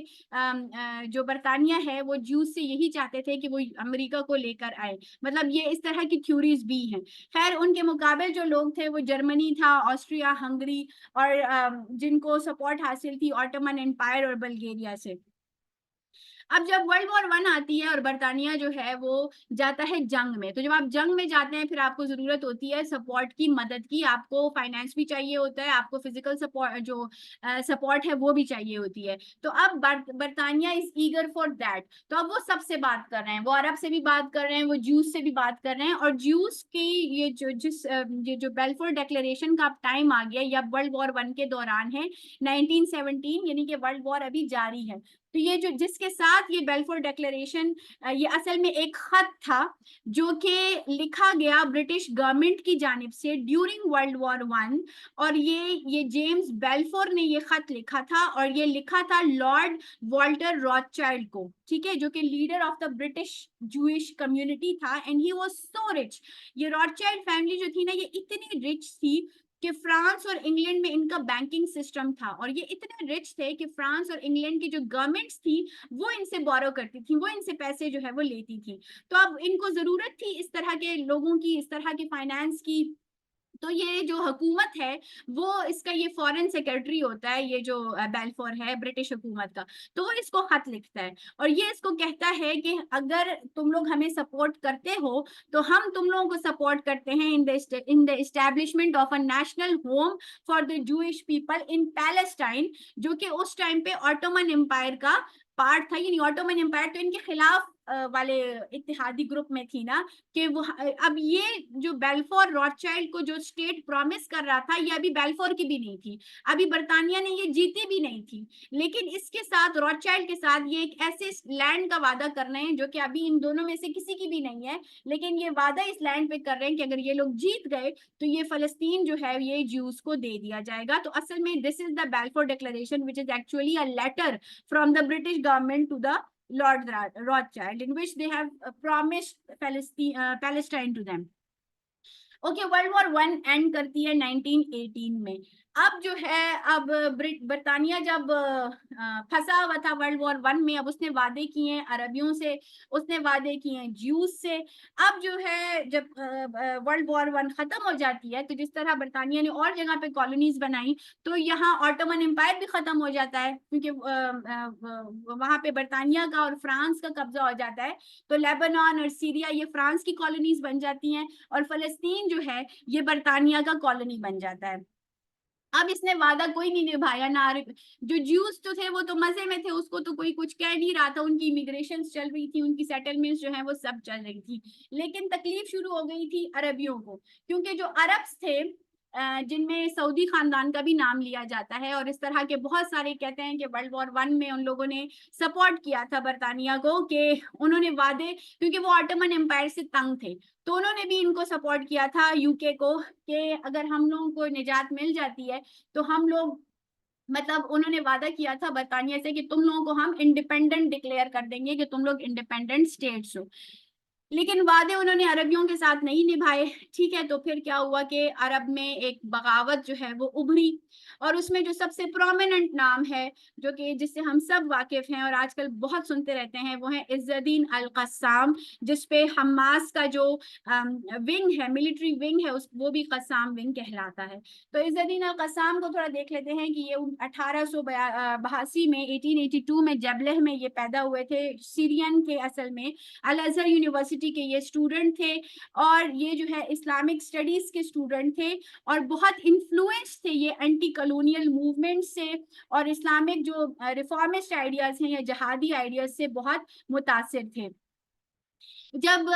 जो बर्तानिया है वो ज्यूज से यही चाहते थे कि वो अमेरिका को लेकर आए। मतलब ये इस तरह की थ्योरीज भी हैं। खैर उनके मुकाबले जो लोग थे वो जर्मनी था, ऑस्ट्रिया, हंगरी और जिनको सपोर्ट हासिल थी ऑटोमन एम्पायर और बल्गेरिया से। अब जब वर्ल्ड वॉर वन आती है और बर्तानिया जो है वो जाता है जंग में, तो जब आप जंग में जाते हैं फिर आपको जरूरत होती है सपोर्ट की, मदद की। आपको फाइनेंस भी चाहिए होता है, आपको फिजिकल सपोर्ट जो सपोर्ट है वो भी चाहिए होती है। तो अब बर्तानिया इज ईगर फॉर दैट। तो अब वो सबसे बात कर रहे हैं, वो अरब से भी बात कर रहे हैं, वो ज्यूस से भी बात कर रहे हैं। और ज्यूस की ये जो बेल्फोर डिक्लेरेशन का टाइम आ गया या वर्ल्ड वॉर वन के दौरान है, 1917, यानी कि वर्ल्ड वॉर अभी जारी है। तो ये जो जिसके साथ ये बेल्फोर डिक्लेरेशन, ये असल में एक खत था जो कि लिखा गया ब्रिटिश गवर्नमेंट की जानिब से ड्यूरिंग वर्ल्ड वॉर वन। और ये जेम्स बेल्फोर ने ये खत लिखा था और ये लिखा था लॉर्ड वॉल्टर रॉथचाइल्ड को, ठीक है, जो कि leader of the British Jewish community था and he was so rich. ये रॉथचाइल्ड फैमिली जो थी ना, ये इतनी रिच थी कि फ्रांस और इंग्लैंड में इनका बैंकिंग सिस्टम था और ये इतने रिच थे कि फ्रांस और इंग्लैंड की जो गवर्नमेंट्स थी वो इनसे बोरो करती थी, वो इनसे पैसे जो है वो लेती थी। तो अब इनको जरूरत थी इस तरह के लोगों की, इस तरह के फाइनेंस की। तो ये जो हुकूमत है वो, इसका ये फॉरेन सेक्रेटरी होता है, ये जो बेल्फोर है ब्रिटिश हुकूमत का, तो वो इसको खत लिखता है और ये इसको कहता है कि अगर तुम लोग हमें सपोर्ट करते हो तो हम तुम लोगों को सपोर्ट करते हैं in the establishment of a national home for the Jewish people in Palestine, जो कि उस टाइम पे ऑटोमन एम्पायर का पार्ट था। यानी ऑटोमन एम्पायर तो इनके खिलाफ वाले इत्तेहादी ग्रुप में थी ना, कि वो अब ये जो बेल्फोर रॉथचाइल्ड को जो स्टेट प्रॉमिस कर रहा था, ये अभी बेल्फोर की भी नहीं थी, अभी बर्तानिया ने ये जीती भी नहीं थी। लेकिन इसके साथ रॉथचाइल्ड के साथ ये एक ऐसे लैंड का वादा कर रहे हैं जो कि अभी इन दोनों में से किसी की भी नहीं है, लेकिन ये वादा इस लैंड पे कर रहे हैं कि अगर ये लोग जीत गए तो ये फलस्तीन जो है ये ज्यूज को दे दिया जाएगा। तो असल में this is the Balfour declaration which is actually a letter from the British government to the Lord Rothschild, in which they have promised Palestine to them. Okay, world war one and करती है 1918 में। अब जो है, अब बर्तानिया जब फंसा हुआ था वर्ल्ड वॉर वन में, अब उसने वादे किए हैं अरबियों से, उसने वादे किए हैं ज्यूज से। अब जो है जब वर्ल्ड वॉर वन खत्म हो जाती है तो जिस तरह बर्तानिया ने और जगह पे कॉलोनीज बनाई, तो यहाँ ऑटोमन एम्पायर भी खत्म हो जाता है क्योंकि वहां पे बर्तानिया का और फ्रांस का कब्जा हो जाता है। तो लेबनान और सीरिया ये फ्रांस की कॉलोनीज बन जाती हैं और फलस्तीन जो है ये बर्तानिया का कॉलोनी बन जाता है। अब इसने वादा कोई नहीं निभाया ना, जो ज्यूज तो थे वो तो मजे में थे, उसको तो कोई कुछ कह नहीं रहा था, उनकी इमिग्रेशन चल रही थी, उनकी सेटलमेंट्स जो है वो सब चल रही थी। लेकिन तकलीफ शुरू हो गई थी अरबियों को, क्योंकि जो अरब्स थे जिनमें सऊदी खानदान का भी नाम लिया जाता है और इस तरह के बहुत सारे कहते हैं कि वर्ल्ड वॉर वन में उन लोगों ने सपोर्ट किया था बर्तानिया को, कि उन्होंने वादे, क्योंकि वो ऑटोमन एम्पायर से तंग थे, तो उन्होंने भी इनको सपोर्ट किया था यूके को, कि अगर हम लोगों को निजात मिल जाती है तो हम लोग, मतलब उन्होंने वादा किया था बर्तानिया से कि तुम लोगों को हम इंडिपेंडेंट डिक्लेयर कर देंगे, कि तुम लोग इंडिपेंडेंट स्टेट्स हो। लेकिन वादे उन्होंने अरबियों के साथ नहीं निभाए। ठीक है, तो फिर क्या हुआ कि अरब में एक बगावत जो है वो उभरी, और उसमें जो सबसे प्रोमिनेंट नाम है, जो कि जिससे हम सब वाकिफ हैं और आजकल बहुत सुनते रहते हैं, वो है इज्जुद्दीन अल कस्साम, जिसपे हमास का जो विंग है, मिलिट्री विंग है, उस वो भी कस्साम विंग कहलाता है। तो इज्जुद्दीन अल कस्साम को थोड़ा देख लेते हैं कि ये 1882 में 1882 में जबलह में ये पैदा हुए थे। सीरियन के असल में अल अजहर यूनिवर्सिटी के ये स्टूडेंट थे, और ये जो है इस्लामिक स्टडीज के स्टूडेंट थे, और बहुत इन्फ्लुएंस थे ये एंटी कॉलोनियल मूवमेंट से, और इस्लामिक जो रिफॉर्मिस्ट आइडियाज हैं या जहादी आइडियाज से बहुत मुतासिर थे। जब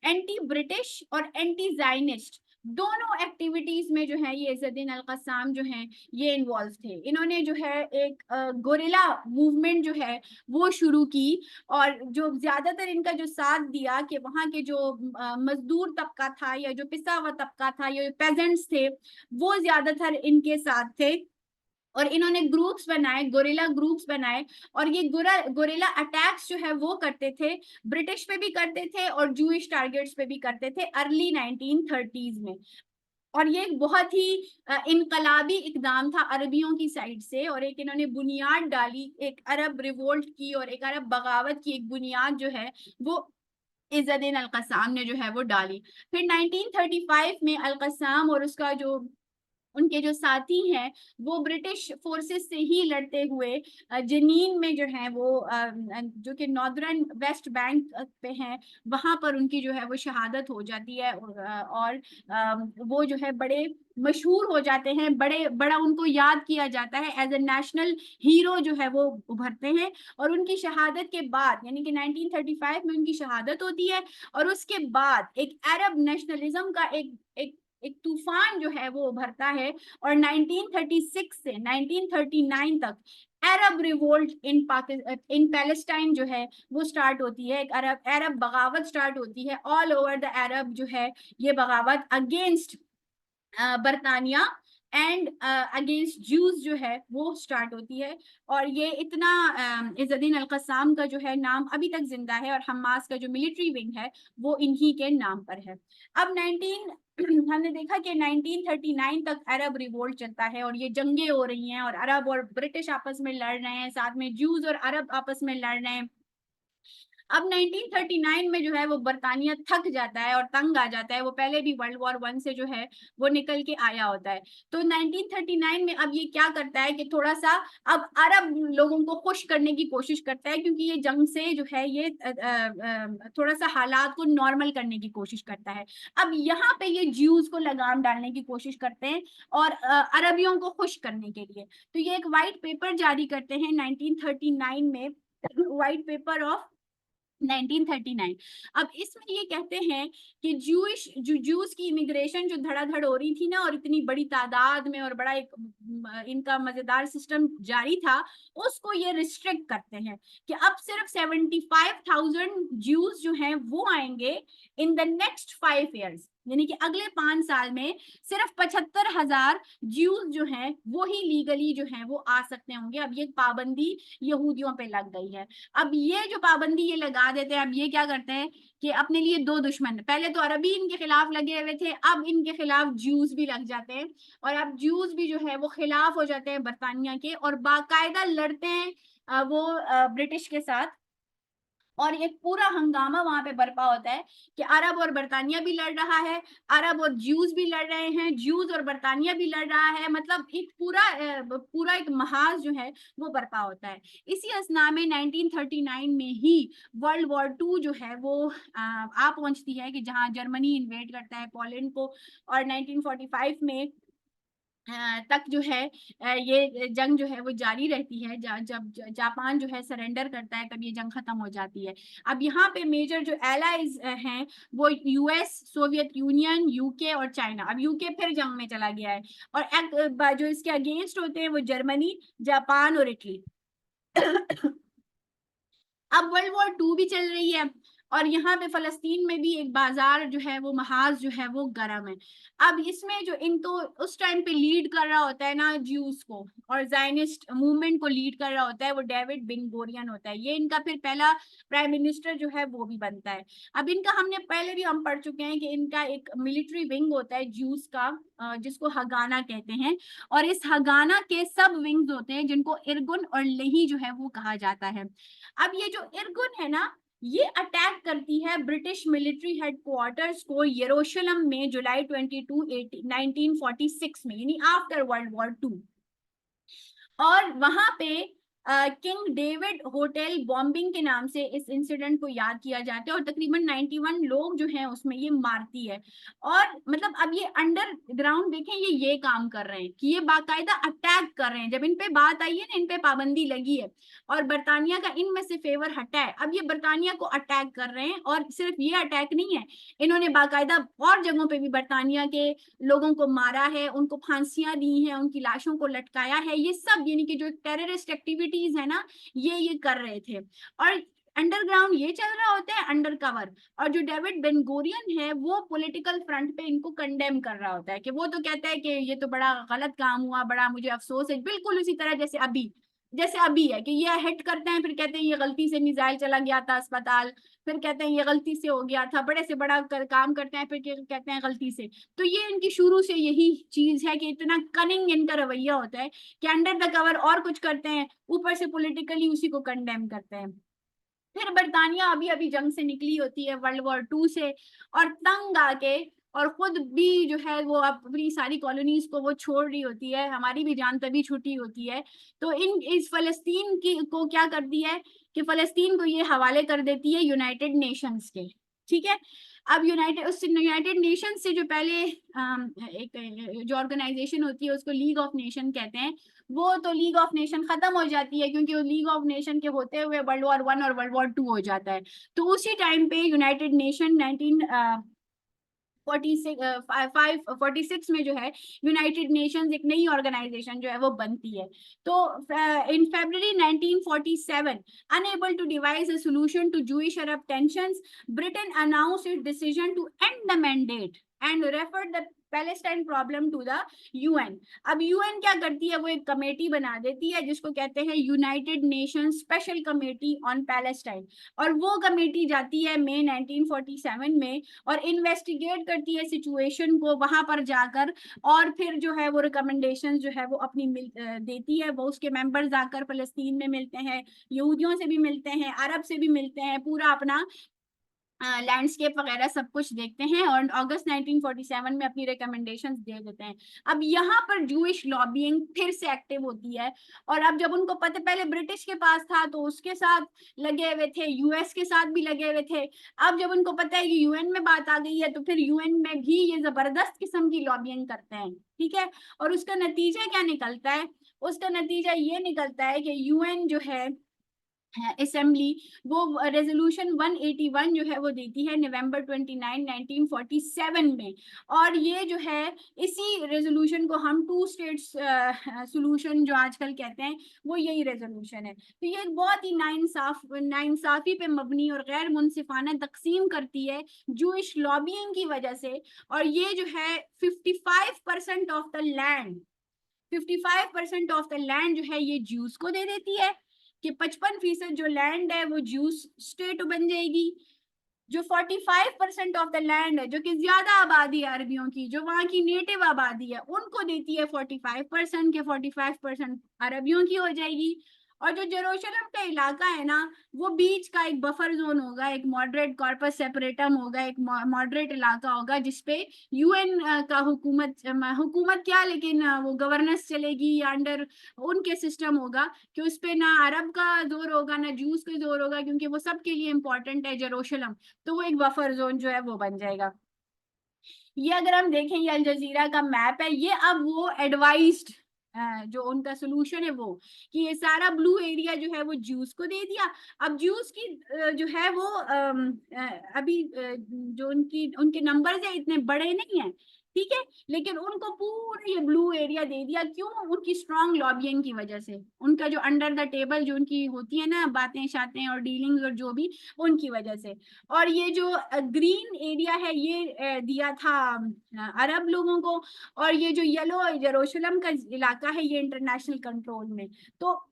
एंटी ब्रिटिश और एंटी जायनिस्ट दोनों एक्टिविटीज में जो है ये इज्जुद्दीन अल कस्साम जो हैं ये इन्वॉल्व थे। इन्होंने जो है एक गोरिल्ला मूवमेंट जो है वो शुरू की, और जो ज्यादातर इनका जो साथ दिया कि वहाँ के जो मजदूर तबका था या जो पिसा हुआ तबका था या पेजेंट्स थे, वो ज्यादातर इनके साथ थे। और इन्होंने ग्रुप्स बनाए, गोरिल्ला ग्रुप्स बनाए, और ये गोरिल्ला अटैक्स जो है वो करते थे, ब्रिटिश पे भी करते थे और जूइश टारगेट्स पे भी करते थे अर्ली 1930s में। और ये एक बहुत ही इनकलाबी इकदाम था अरबियों की साइड से, और एक इन्होंने बुनियाद डाली, एक अरब रिवोल्ट की और एक अरब बगावत की एक बुनियाद जो है वो इज्जुद्दीन अल कस्साम ने जो है वो डाली। फिर 1935 में अल कस्साम और उसका जो उनके जो साथी हैं वो ब्रिटिश फोर्सेस से ही लड़ते हुए जनीन में जो है वो जो कि नॉर्दर्न वेस्ट बैंक पे हैं, वहां पर उनकी जो है वो शहादत हो जाती है, और वो जो है बड़े मशहूर हो जाते हैं, बड़ा उनको याद किया जाता है, एज ए नेशनल हीरो जो है वो उभरते हैं। और उनकी शहादत के बाद, यानी कि 1935 में उनकी शहादत होती है, और उसके बाद एक अरब नेशनलिज्म का एक तूफान जो है वो उभरता है, और 1936 से 1939 तक अरब रिवोल्ट इन पैलेस्टाइन जो है वो स्टार्ट होती है। एक अरब बगावत स्टार्ट होती है ऑल ओवर द अरब, जो है ये बगावत अगेंस्ट बरतानिया एंड अगेंस्ट जूस जो है वो स्टार्ट होती है। और ये इतना इज्जुद्दीन अल कस्साम का जो है नाम अभी तक जिंदा है, और हमास का जो मिलिट्री विंग है वो इन्हीं के नाम पर है। अब 19 हमने देखा कि 1939 तक अरब रिवोल्ट चलता है, और ये जंगे हो रही हैं, और अरब और ब्रिटिश आपस में लड़ रहे हैं, साथ में जूस और अरब आपस में लड़ रहे हैं। अब 1939 में जो है वो बरतानिया थक जाता है और तंग आ जाता है, वो पहले भी वर्ल्ड वॉर वन से जो है वो निकल के आया होता है। तो 1939 में अब ये क्या करता है कि थोड़ा सा अब अरब लोगों को खुश करने की कोशिश करता है, क्योंकि ये जंग से जो है ये थोड़ा सा हालात को नॉर्मल करने की कोशिश करता है। अब यहाँ पे ये ज्यूज को लगाम डालने की कोशिश करते हैं, और अरबियों को खुश करने के लिए तो ये एक व्हाइट पेपर जारी करते हैं 1939 में, व्हाइट पेपर ऑफ 1939। अब इसमें ये कहते हैं कि जूस की इमिग्रेशन जो धड़ाधड़ हो रही थी ना, और इतनी बड़ी तादाद में, और बड़ा एक इनका मजेदार सिस्टम जारी था, उसको ये रिस्ट्रिक्ट करते हैं कि अब सिर्फ 75,000 जूस जो हैं वो आएंगे इन द नेक्स्ट 5 years, यानी कि अगले 5 साल में सिर्फ 75,000 ज्यूज जो हैं वो ही लीगली जो हैं वो आ सकते होंगे। अब ये पाबंदी यहूदियों पे लग गई है। अब ये जो पाबंदी ये लगा देते हैं, अब ये क्या करते हैं कि अपने लिए दो दुश्मन, पहले तो अरबी इनके खिलाफ लगे हुए थे, अब इनके खिलाफ ज्यूज भी लग जाते हैं, और अब ज्यूज भी जो है वो खिलाफ हो जाते हैं बरतानिया के, और बाकायदा लड़ते हैं वो ब्रिटिश के साथ। और एक पूरा हंगामा वहां पे बर्पा होता है कि अरब और बरतानिया भी लड़ रहा है, अरब और ज्यूज भी लड़ रहे हैं, ज्यूज और बरतानिया भी लड़ रहा है, मतलब एक पूरा एक महाज जो है वो बर्पा होता है। इसी असना में 1939 में ही वर्ल्ड वॉर टू जो है वो आ पहुंचती है, कि जहां जर्मनी इन्वेड करता है पोलैंड को, और 1945 में तक जो है ये जंग जो है वो जारी रहती है। जब जापान जो है सरेंडर करता है तब ये जंग खत्म हो जाती है। अब यहाँ पे मेजर जो एलाइज हैं वो यूएस, सोवियत यूनियन, यूके और चाइना। अब यूके फिर जंग में चला गया है, और जो इसके अगेंस्ट होते हैं वो जर्मनी, जापान और इटली। अब वर्ल्ड वॉर टू भी चल रही है, और यहाँ पे फलस्तीन में भी एक बाजार जो है वो महाज जो है वो गर्म है। अब इसमें जो इनको उस टाइम पे लीड कर रहा होता है ना ज्यूस को, और जायनिस्ट मूवमेंट को लीड कर रहा होता है वो डेविड बेन गुरियन होता है। ये इनका फिर पहला प्राइम मिनिस्टर जो है वो भी बनता है। अब इनका हमने पहले भी हम पढ़ चुके हैं कि इनका एक मिलिट्री विंग होता है ज्यूस का, जिसको हगाना कहते हैं, और इस हगाना के सब विंग्स होते हैं जिनको इरगुन और लेही जो है वो कहा जाता है। अब ये जो इरगुन है ना, ये अटैक करती है ब्रिटिश मिलिट्री हेडक्वार्टर्स को यरूशलेम में जुलाई 22 1946 में, यानी आफ्टर वर्ल्ड वॉर 2। और वहां पे किंग डेविड होटल बॉम्बिंग के नाम से इस इंसिडेंट को याद किया जाता है, और तकरीबन 91 लोग जो हैं उसमें ये मारती है। और मतलब अब ये अंडरग्राउंड देखें, ये काम कर रहे हैं कि ये बाकायदा अटैक कर रहे हैं। जब इन पे बात आई है ना, इन पे पाबंदी लगी है और बरतानिया का इनमें से फेवर हटा है, अब ये बरतानिया को अटैक कर रहे हैं। और सिर्फ ये अटैक नहीं है, इन्होंने बाकायदा और जगहों पे भी बरतानिया के लोगों को मारा है, उनको फांसियां दी हैं, उनकी लाशों को लटकाया है। ये सब यानी कि जो टेररिस्ट एक्टिविटीज है ना, ये कर रहे थे। और अंडरग्राउंड ये चल रहा होता है, अंडर कवर। और जो डेविड बेन गुरियन है वो पॉलिटिकल फ्रंट पे इनको कंडेम कर रहा होता है, कि वो तो कहता है कि ये तो बड़ा गलत काम हुआ, बड़ा मुझे अफसोस है। बिल्कुल उसी तरह जैसे अभी है कि ये हिट करते हैं, फिर कहते हैं ये गलती से मिसाइल चला गया था अस्पताल, फिर कहते हैं ये गलती से हो गया था, बड़े से बड़ा काम करते हैं, फिर कहते हैं गलती से। तो ये इनकी शुरू से यही चीज है कि इतना कनिंग इनका रवैया होता है कि अंडर द कवर और कुछ करते हैं, ऊपर से पॉलिटिकली उसी को कंडेम करते हैं। फिर बरतानिया अभी अभी जंग से निकली होती है, वर्ल्ड वॉर 2 से, और तंग आके और खुद भी जो है वो अपनी सारी कॉलोनीज को वो छोड़ रही होती है। हमारी भी जान तभी छुट्टी होती है। तो इस फलस्तीन की को क्या करती है कि फलस्तीन को ये हवाले कर देती है यूनाइटेड नेशंस के। ठीक है। अब यूनाइटेड नेशन से जो पहले एक जो ऑर्गेनाइजेशन होती है उसको लीग ऑफ नेशन कहते हैं, वो तो लीग ऑफ नेशन खत्म हो जाती है, क्योंकि वो लीग ऑफ नेशन के होते हुए वर्ल्ड वॉर 1 और वर्ल्ड वॉर 2 हो जाता है। तो उसी टाइम पे यूनाइटेड नेशन 1946 में जो है यूनाइटेड नेशंस एक नई ऑर्गेनाइजेशन जो है वो बनती है। तो इन February 1947, unable to devise a solution to Jewish Arab tensions, Britain announced its decision to end the mandate and referred the Palestine problem to the UN. अब यूएन क्या करती है, वो एक कमेटी बना देती है जिसको कहते हैं United nation special committee on Palestine. और वो कमेटी जाती है मई 1947 में और इन्वेस्टिगेट करती है सिचुएशन को वहां पर जाकर, और फिर जो है वो रिकमेंडेशन जो है वो अपनी देती है। वो उसके मेंबर्स जाकर फलस्तीन में मिलते हैं, यहूदियों से भी मिलते हैं, अरब से भी मिलते हैं, पूरा अपना लैंडस्केप वगैरह सब कुछ देखते हैं और अगस्त 1947 में अपनी रिकमेंडेशंस दे देते हैं। अब यहाँ पर जूइश लॉबिंग फिर से एक्टिव होती है। और अब जब उनको पता, पहले ब्रिटिश के पास था तो उसके साथ लगे हुए थे, यूएस के साथ भी लगे हुए थे। अब जब उनको पता है कि यूएन में बात आ गई है तो फिर यूएन में भी ये जबरदस्त किस्म की लॉबिंग करते हैं। ठीक है। और उसका नतीजा क्या निकलता है, उसका नतीजा ये निकलता है कि यूएन जो है असेंबली वो रेजोल्यूशन 181 जो है वो देती है नवंबर 29 1947 में। और ये जो है इसी रेजोल्यूशन को हम टू स्टेट्स सोल्यूशन जो आजकल कहते हैं, वो यही रेजोल्यूशन है। तो ये एक बहुत ही नाइंसाफी पे मबनी और गैर मुनसिफाना तकसीम करती है जूइश लॉबिंग की वजह से। और ये जो है 55% of the land 55% of the land जो है ये ज्यूस को दे देती है, कि 55% जो लैंड है वो ज्यूस स्टेट बन जाएगी। जो 45% ऑफ द लैंड है, जो कि ज्यादा आबादी है अरबियों की, जो वहां की नेटिव आबादी है, उनको देती है 45% के 45% अरबियों की हो जाएगी। और जो जेरूशलम का इलाका है ना, वो बीच का एक बफर जोन होगा, एक मॉडरेट कॉर्पस सेपरेटम होगा, एक मॉडरेट इलाका होगा जिसपे यूएन का हुकूमत क्या, लेकिन वो गवर्नेंस चलेगी या अंडर उनके सिस्टम होगा, कि उस पे ना अरब का जोर होगा ना जूस का जोर होगा, क्योंकि वो सबके लिए इंपॉर्टेंट है जेरूशलम। तो वो एक बफर जोन जो है वो बन जाएगा। ये अगर हम देखें, ये अल जजीरा का मैप है, ये अब वो एडवाइज्ड जो उनका सोल्यूशन है वो, कि ये सारा ब्लू एरिया जो है वो ज्यूस को दे दिया। अब ज्यूस की जो है वो अभी जो उनके नंबर्स है इतने बड़े नहीं है। ठीक है, लेकिन उनको पूरा ये ब्लू एरिया दे दिया। क्यों? उनकी स्ट्रॉन्ग लॉबिंग की वजह से, उनका जो अंडर द टेबल जो उनकी होती है ना बातें शातें और डीलिंग्स और जो भी, उनकी वजह से। और ये जो ग्रीन एरिया है ये दिया था अरब लोगों को, और ये जो येलो यरूशलेम का इलाका है ये इंटरनेशनल कंट्रोल में। तो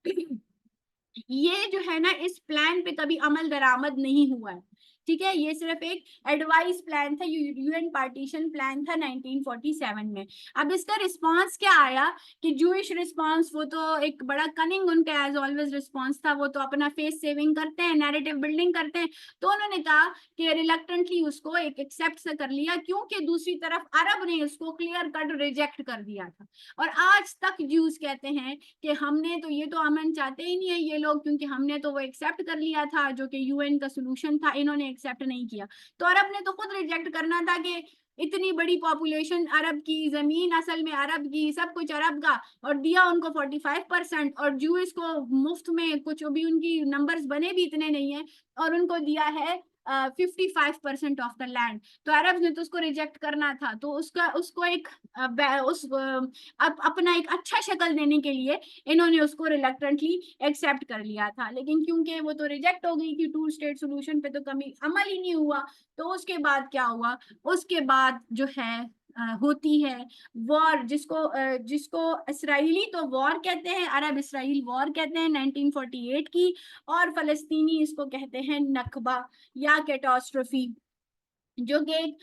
ये जो है ना इस प्लान पे कभी अमल दरामद नहीं हुआ है, ठीक है, ये सिर्फ एक एडवाइस प्लान था, यूएन पार्टीशन प्लान था 1947 में। अब इसका रिस्पांस क्या आया कि जूइश रिस्पांस, वो तो एक बड़ा कनिंग उनका एज ऑलवेज रिस्पांस था, वो तो अपना फेस सेविंग करते हैं, नैरेटिव बिल्डिंग करते हैं। तो उन्होंने कहा कि रिलक्टेंटली उसको एक एक्सेप्ट से कर लिया, क्योंकि दूसरी तरफ अरब ने उसको क्लियर कट रिजेक्ट कर दिया था। और आज तक ज्यूज कहते हैं कि हमने तो ये तो अमन चाहते ही नहीं है ये लोग, क्योंकि हमने तो वो एक्सेप्ट कर लिया था जो कि यूएन का सोल्यूशन था, इन्होंने एक्सेप्ट नहीं किया। तो अरब ने तो खुद रिजेक्ट करना था कि इतनी बड़ी पॉपुलेशन अरब की, जमीन असल में अरब की, सब कुछ अरब का, और दिया उनको 45%, और जूस को मुफ्त में, कुछ भी उनकी नंबर्स बने भी इतने नहीं है, और उनको दिया है 55% ऑफ द लैंड। तो अरब ने तो उसको रिजेक्ट करना था, तो उसका उसको एक अपना एक अच्छा शक्ल देने के लिए इन्होंने उसको रिलक्टेंटली एक्सेप्ट कर लिया था। लेकिन क्योंकि वो तो रिजेक्ट हो गई थी, टू स्टेट सोल्यूशन पे तो कभी अमल ही नहीं हुआ। तो उसके बाद क्या हुआ? उसके बाद जो है होती है वॉर, जिसको इसराइली तो वॉर कहते हैं, अरब इसराइल वॉर कहते हैं 1948 की, और फलस्तीनी इसको कहते हैं नकबा या कैटास्ट्रोफी, जो कि एक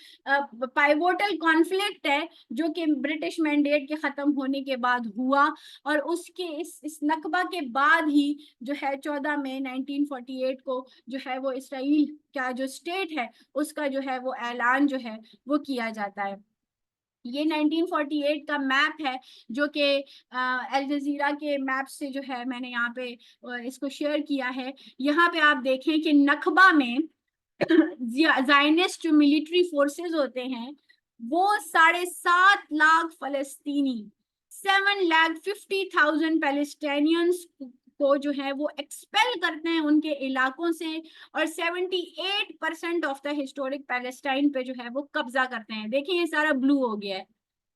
पाइवोटल कॉन्फ्लिक्ट है जो कि ब्रिटिश मैंडेट के खत्म होने के बाद हुआ। और उसके इस नकबा के बाद ही जो है 14 मई 1948 को जो है वो इसराइल का जो स्टेट है उसका जो है वो ऐलान जो है वो किया जाता है। ये 1948 का मैप है जो कि अल जजीरा के मैप से जो है मैंने यहाँ पे इसको शेयर किया है। यहाँ पे आप देखें कि नकबा में जायनिस्ट जो मिलिट्री फोर्सेस होते हैं वो 7.5 लाख फलस्तीनी, 7,50,000 पैलेस्टाइनियंस को जो है वो एक्सपेल करते हैं उनके इलाकों से, और 78% ऑफ द हिस्टोरिक पैलेस्टाइन पे जो है वो कब्जा करते हैं। देखिए ये सारा ब्लू हो गया है,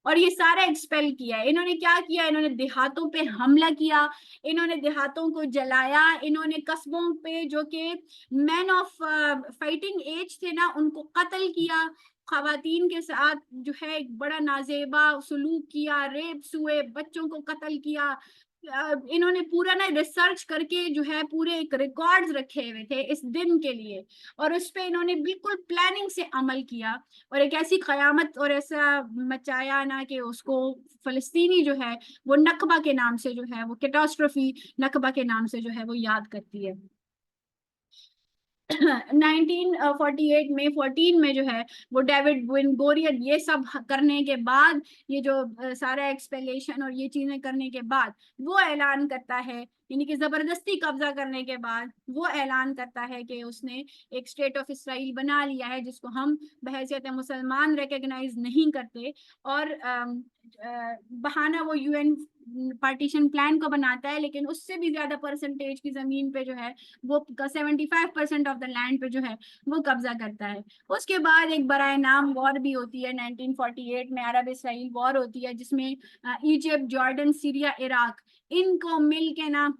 और ये सारा एक्सपेल किया है। इन्होंने क्या किया? इन्होंने देहातों पे हमला किया, इन्होंने देहातों को जलाया, इन्होंने कस्बों पे जो कि मैन ऑफ फाइटिंग एज थे ना उनको कत्ल किया, खवातीन के साथ जो है एक बड़ा नाजेबा सलूक किया, रेप्स हुए, बच्चों को कत्ल किया। इन्होंने पूरा ना रिसर्च करके जो है पूरे एक रिकॉर्ड्स रखे हुए थे इस दिन के लिए, और उस पे इन्होंने बिल्कुल प्लानिंग से अमल किया, और एक ऐसी कयामत और ऐसा मचाया ना कि उसको फलस्तीनी जो है वो नकबा के नाम से जो है वो कैटास्ट्रोफी नकबा के नाम से जो है वो याद करती है। 1948 में 14 में जो है वो डेविड बेन गोरियन ये सब करने के बाद, ये जो सारा एक्सपेलेशन और ये चीजें करने के बाद वो ऐलान करता है, यानी कि जबरदस्ती कब्जा करने के बाद वो ऐलान करता है कि उसने एक स्टेट ऑफ इसराइल बना लिया है जिसको हम बहैसियत मुसलमान रिकग्नाइज नहीं करते। और बहाना वो यूएन पार्टीशन प्लान को बनाता है, लेकिन उससे भी ज्यादा परसेंटेज की जमीन पे जो है वो 75% ऑफ द लैंड पे जो है वो कब्जा करता है। उसके बाद एक बराए नाम वॉर भी होती है 1948 में, अरब इसराइल वॉर होती है, जिसमें इजिप्ट, जॉर्डन, सीरिया, इराक इनको मिल के ना,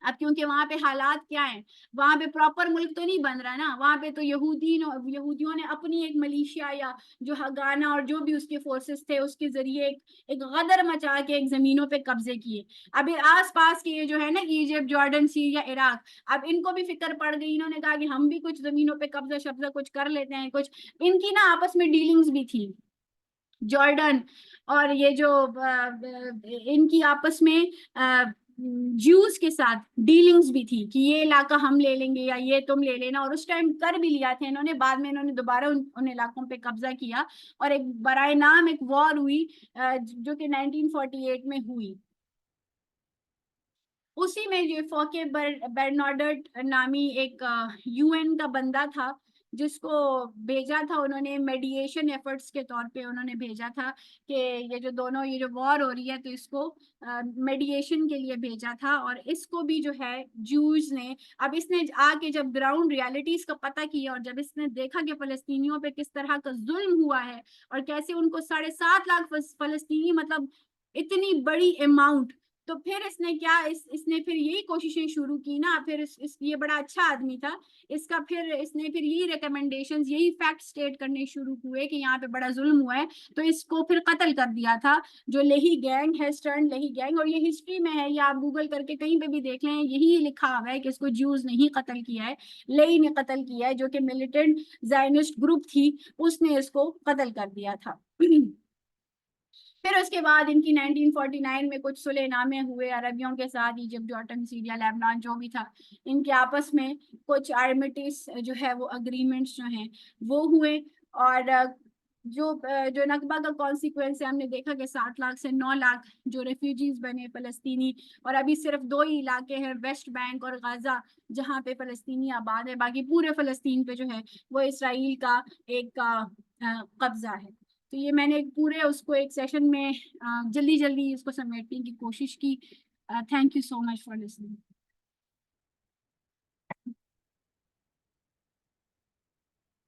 अब क्योंकि वहां पे हालात क्या है, वहां पे प्रॉपर मुल्क तो नहीं बन रहा ना, वहां पे तो यहूदियों ने अपनी एक मलेशिया या जो हगाना और जो भी उसके फोर्सेस थे उसके जरिए एक गदर मचा के एक जमीनों पे कब्जे किए। अब ये आस पास के ये जो है ना इजिप्ट, जॉर्डन, सीरिया, इराक, अब इनको भी फिक्र पड़ गई, इन्होंने कहा कि हम भी कुछ जमीनों पे कब्जा शब्जा कुछ कर लेते हैं। कुछ इनकी ना आपस में डीलिंग्स भी थी, जॉर्डन और ये जो इनकी आपस में ज्यूज के साथ डीलिंग्स भी थी कि ये इलाका हम ले लेंगे या ये तुम ले लेना, और उस टाइम कर भी लिया था इन्होंने। बाद में इन्होंने दोबारा उन इलाकों पे कब्जा किया, और एक बराए नाम एक वॉर हुई जो कि 1948 में हुई। उसी में जो फोके बर्नार्डट नामी एक यूएन का बंदा था, जिसको भेजा था उन्होंने मेडिएशन एफर्ट्स के तौर पे उन्होंने भेजा था कि ये जो दोनों ये जो वॉर हो रही है तो इसको मेडिएशन के लिए भेजा था। और इसको भी जो है ज्यूज ने, अब इसने आके जब ग्राउंड रियलिटीज का पता किया और जब इसने देखा कि फलस्तीनियों पे किस तरह का जुल्म हुआ है और कैसे उनको 7.5 लाख फलस्तीनी, मतलब इतनी बड़ी अमाउंट, तो फिर इसने क्या इसने फिर यही कोशिशें शुरू की ना। फिर ये बड़ा अच्छा आदमी था, इसका फिर इसने फिर यही रिकमेंडेशंस, यही फैक्ट स्टेट करने शुरू हुए कि यहाँ पे बड़ा जुल्म हुआ है, तो इसको फिर कत्ल कर दिया था। जो लेही गैंग है, स्टर्न लेही गैंग, और ये हिस्ट्री में है, या आप गूगल करके कहीं पे भी देख लें, यही लिखा हुआ है कि इसको ज्यूज ने ही कत्ल किया है, लेही ने कत्ल किया है, जो कि मिलिटेंट जायनिस्ट ग्रुप थी, उसने इसको कत्ल कर दिया था। फिर उसके बाद इनकी 1949 में कुछ सुलहनामे हुए अरबियों के साथ, इजिप्ट, जॉर्डन, सीरिया, लेबनान, जो भी था, इनके आपस में कुछ आर्मिटिस जो है वो अग्रीमेंट्स जो हैं वो हुए। और जो नकबा का कॉन्सिक्वेंस है, हमने देखा कि 7 लाख से 9 लाख जो रेफ्यूजीज बने फलस्तीनी, और अभी सिर्फ 2 ही इलाके हैं, वेस्ट बैंक और गाजा, जहाँ पे फलस्तीनी आबाद है, बाकी पूरे फलस्तीन पे जो है वो इसराइल का एक कब्जा है। तो ये मैंने एक पूरे उसको एक सेशन में जल्दी जल्दी इसको समेटने की कोशिश की। Thank you so much for listening.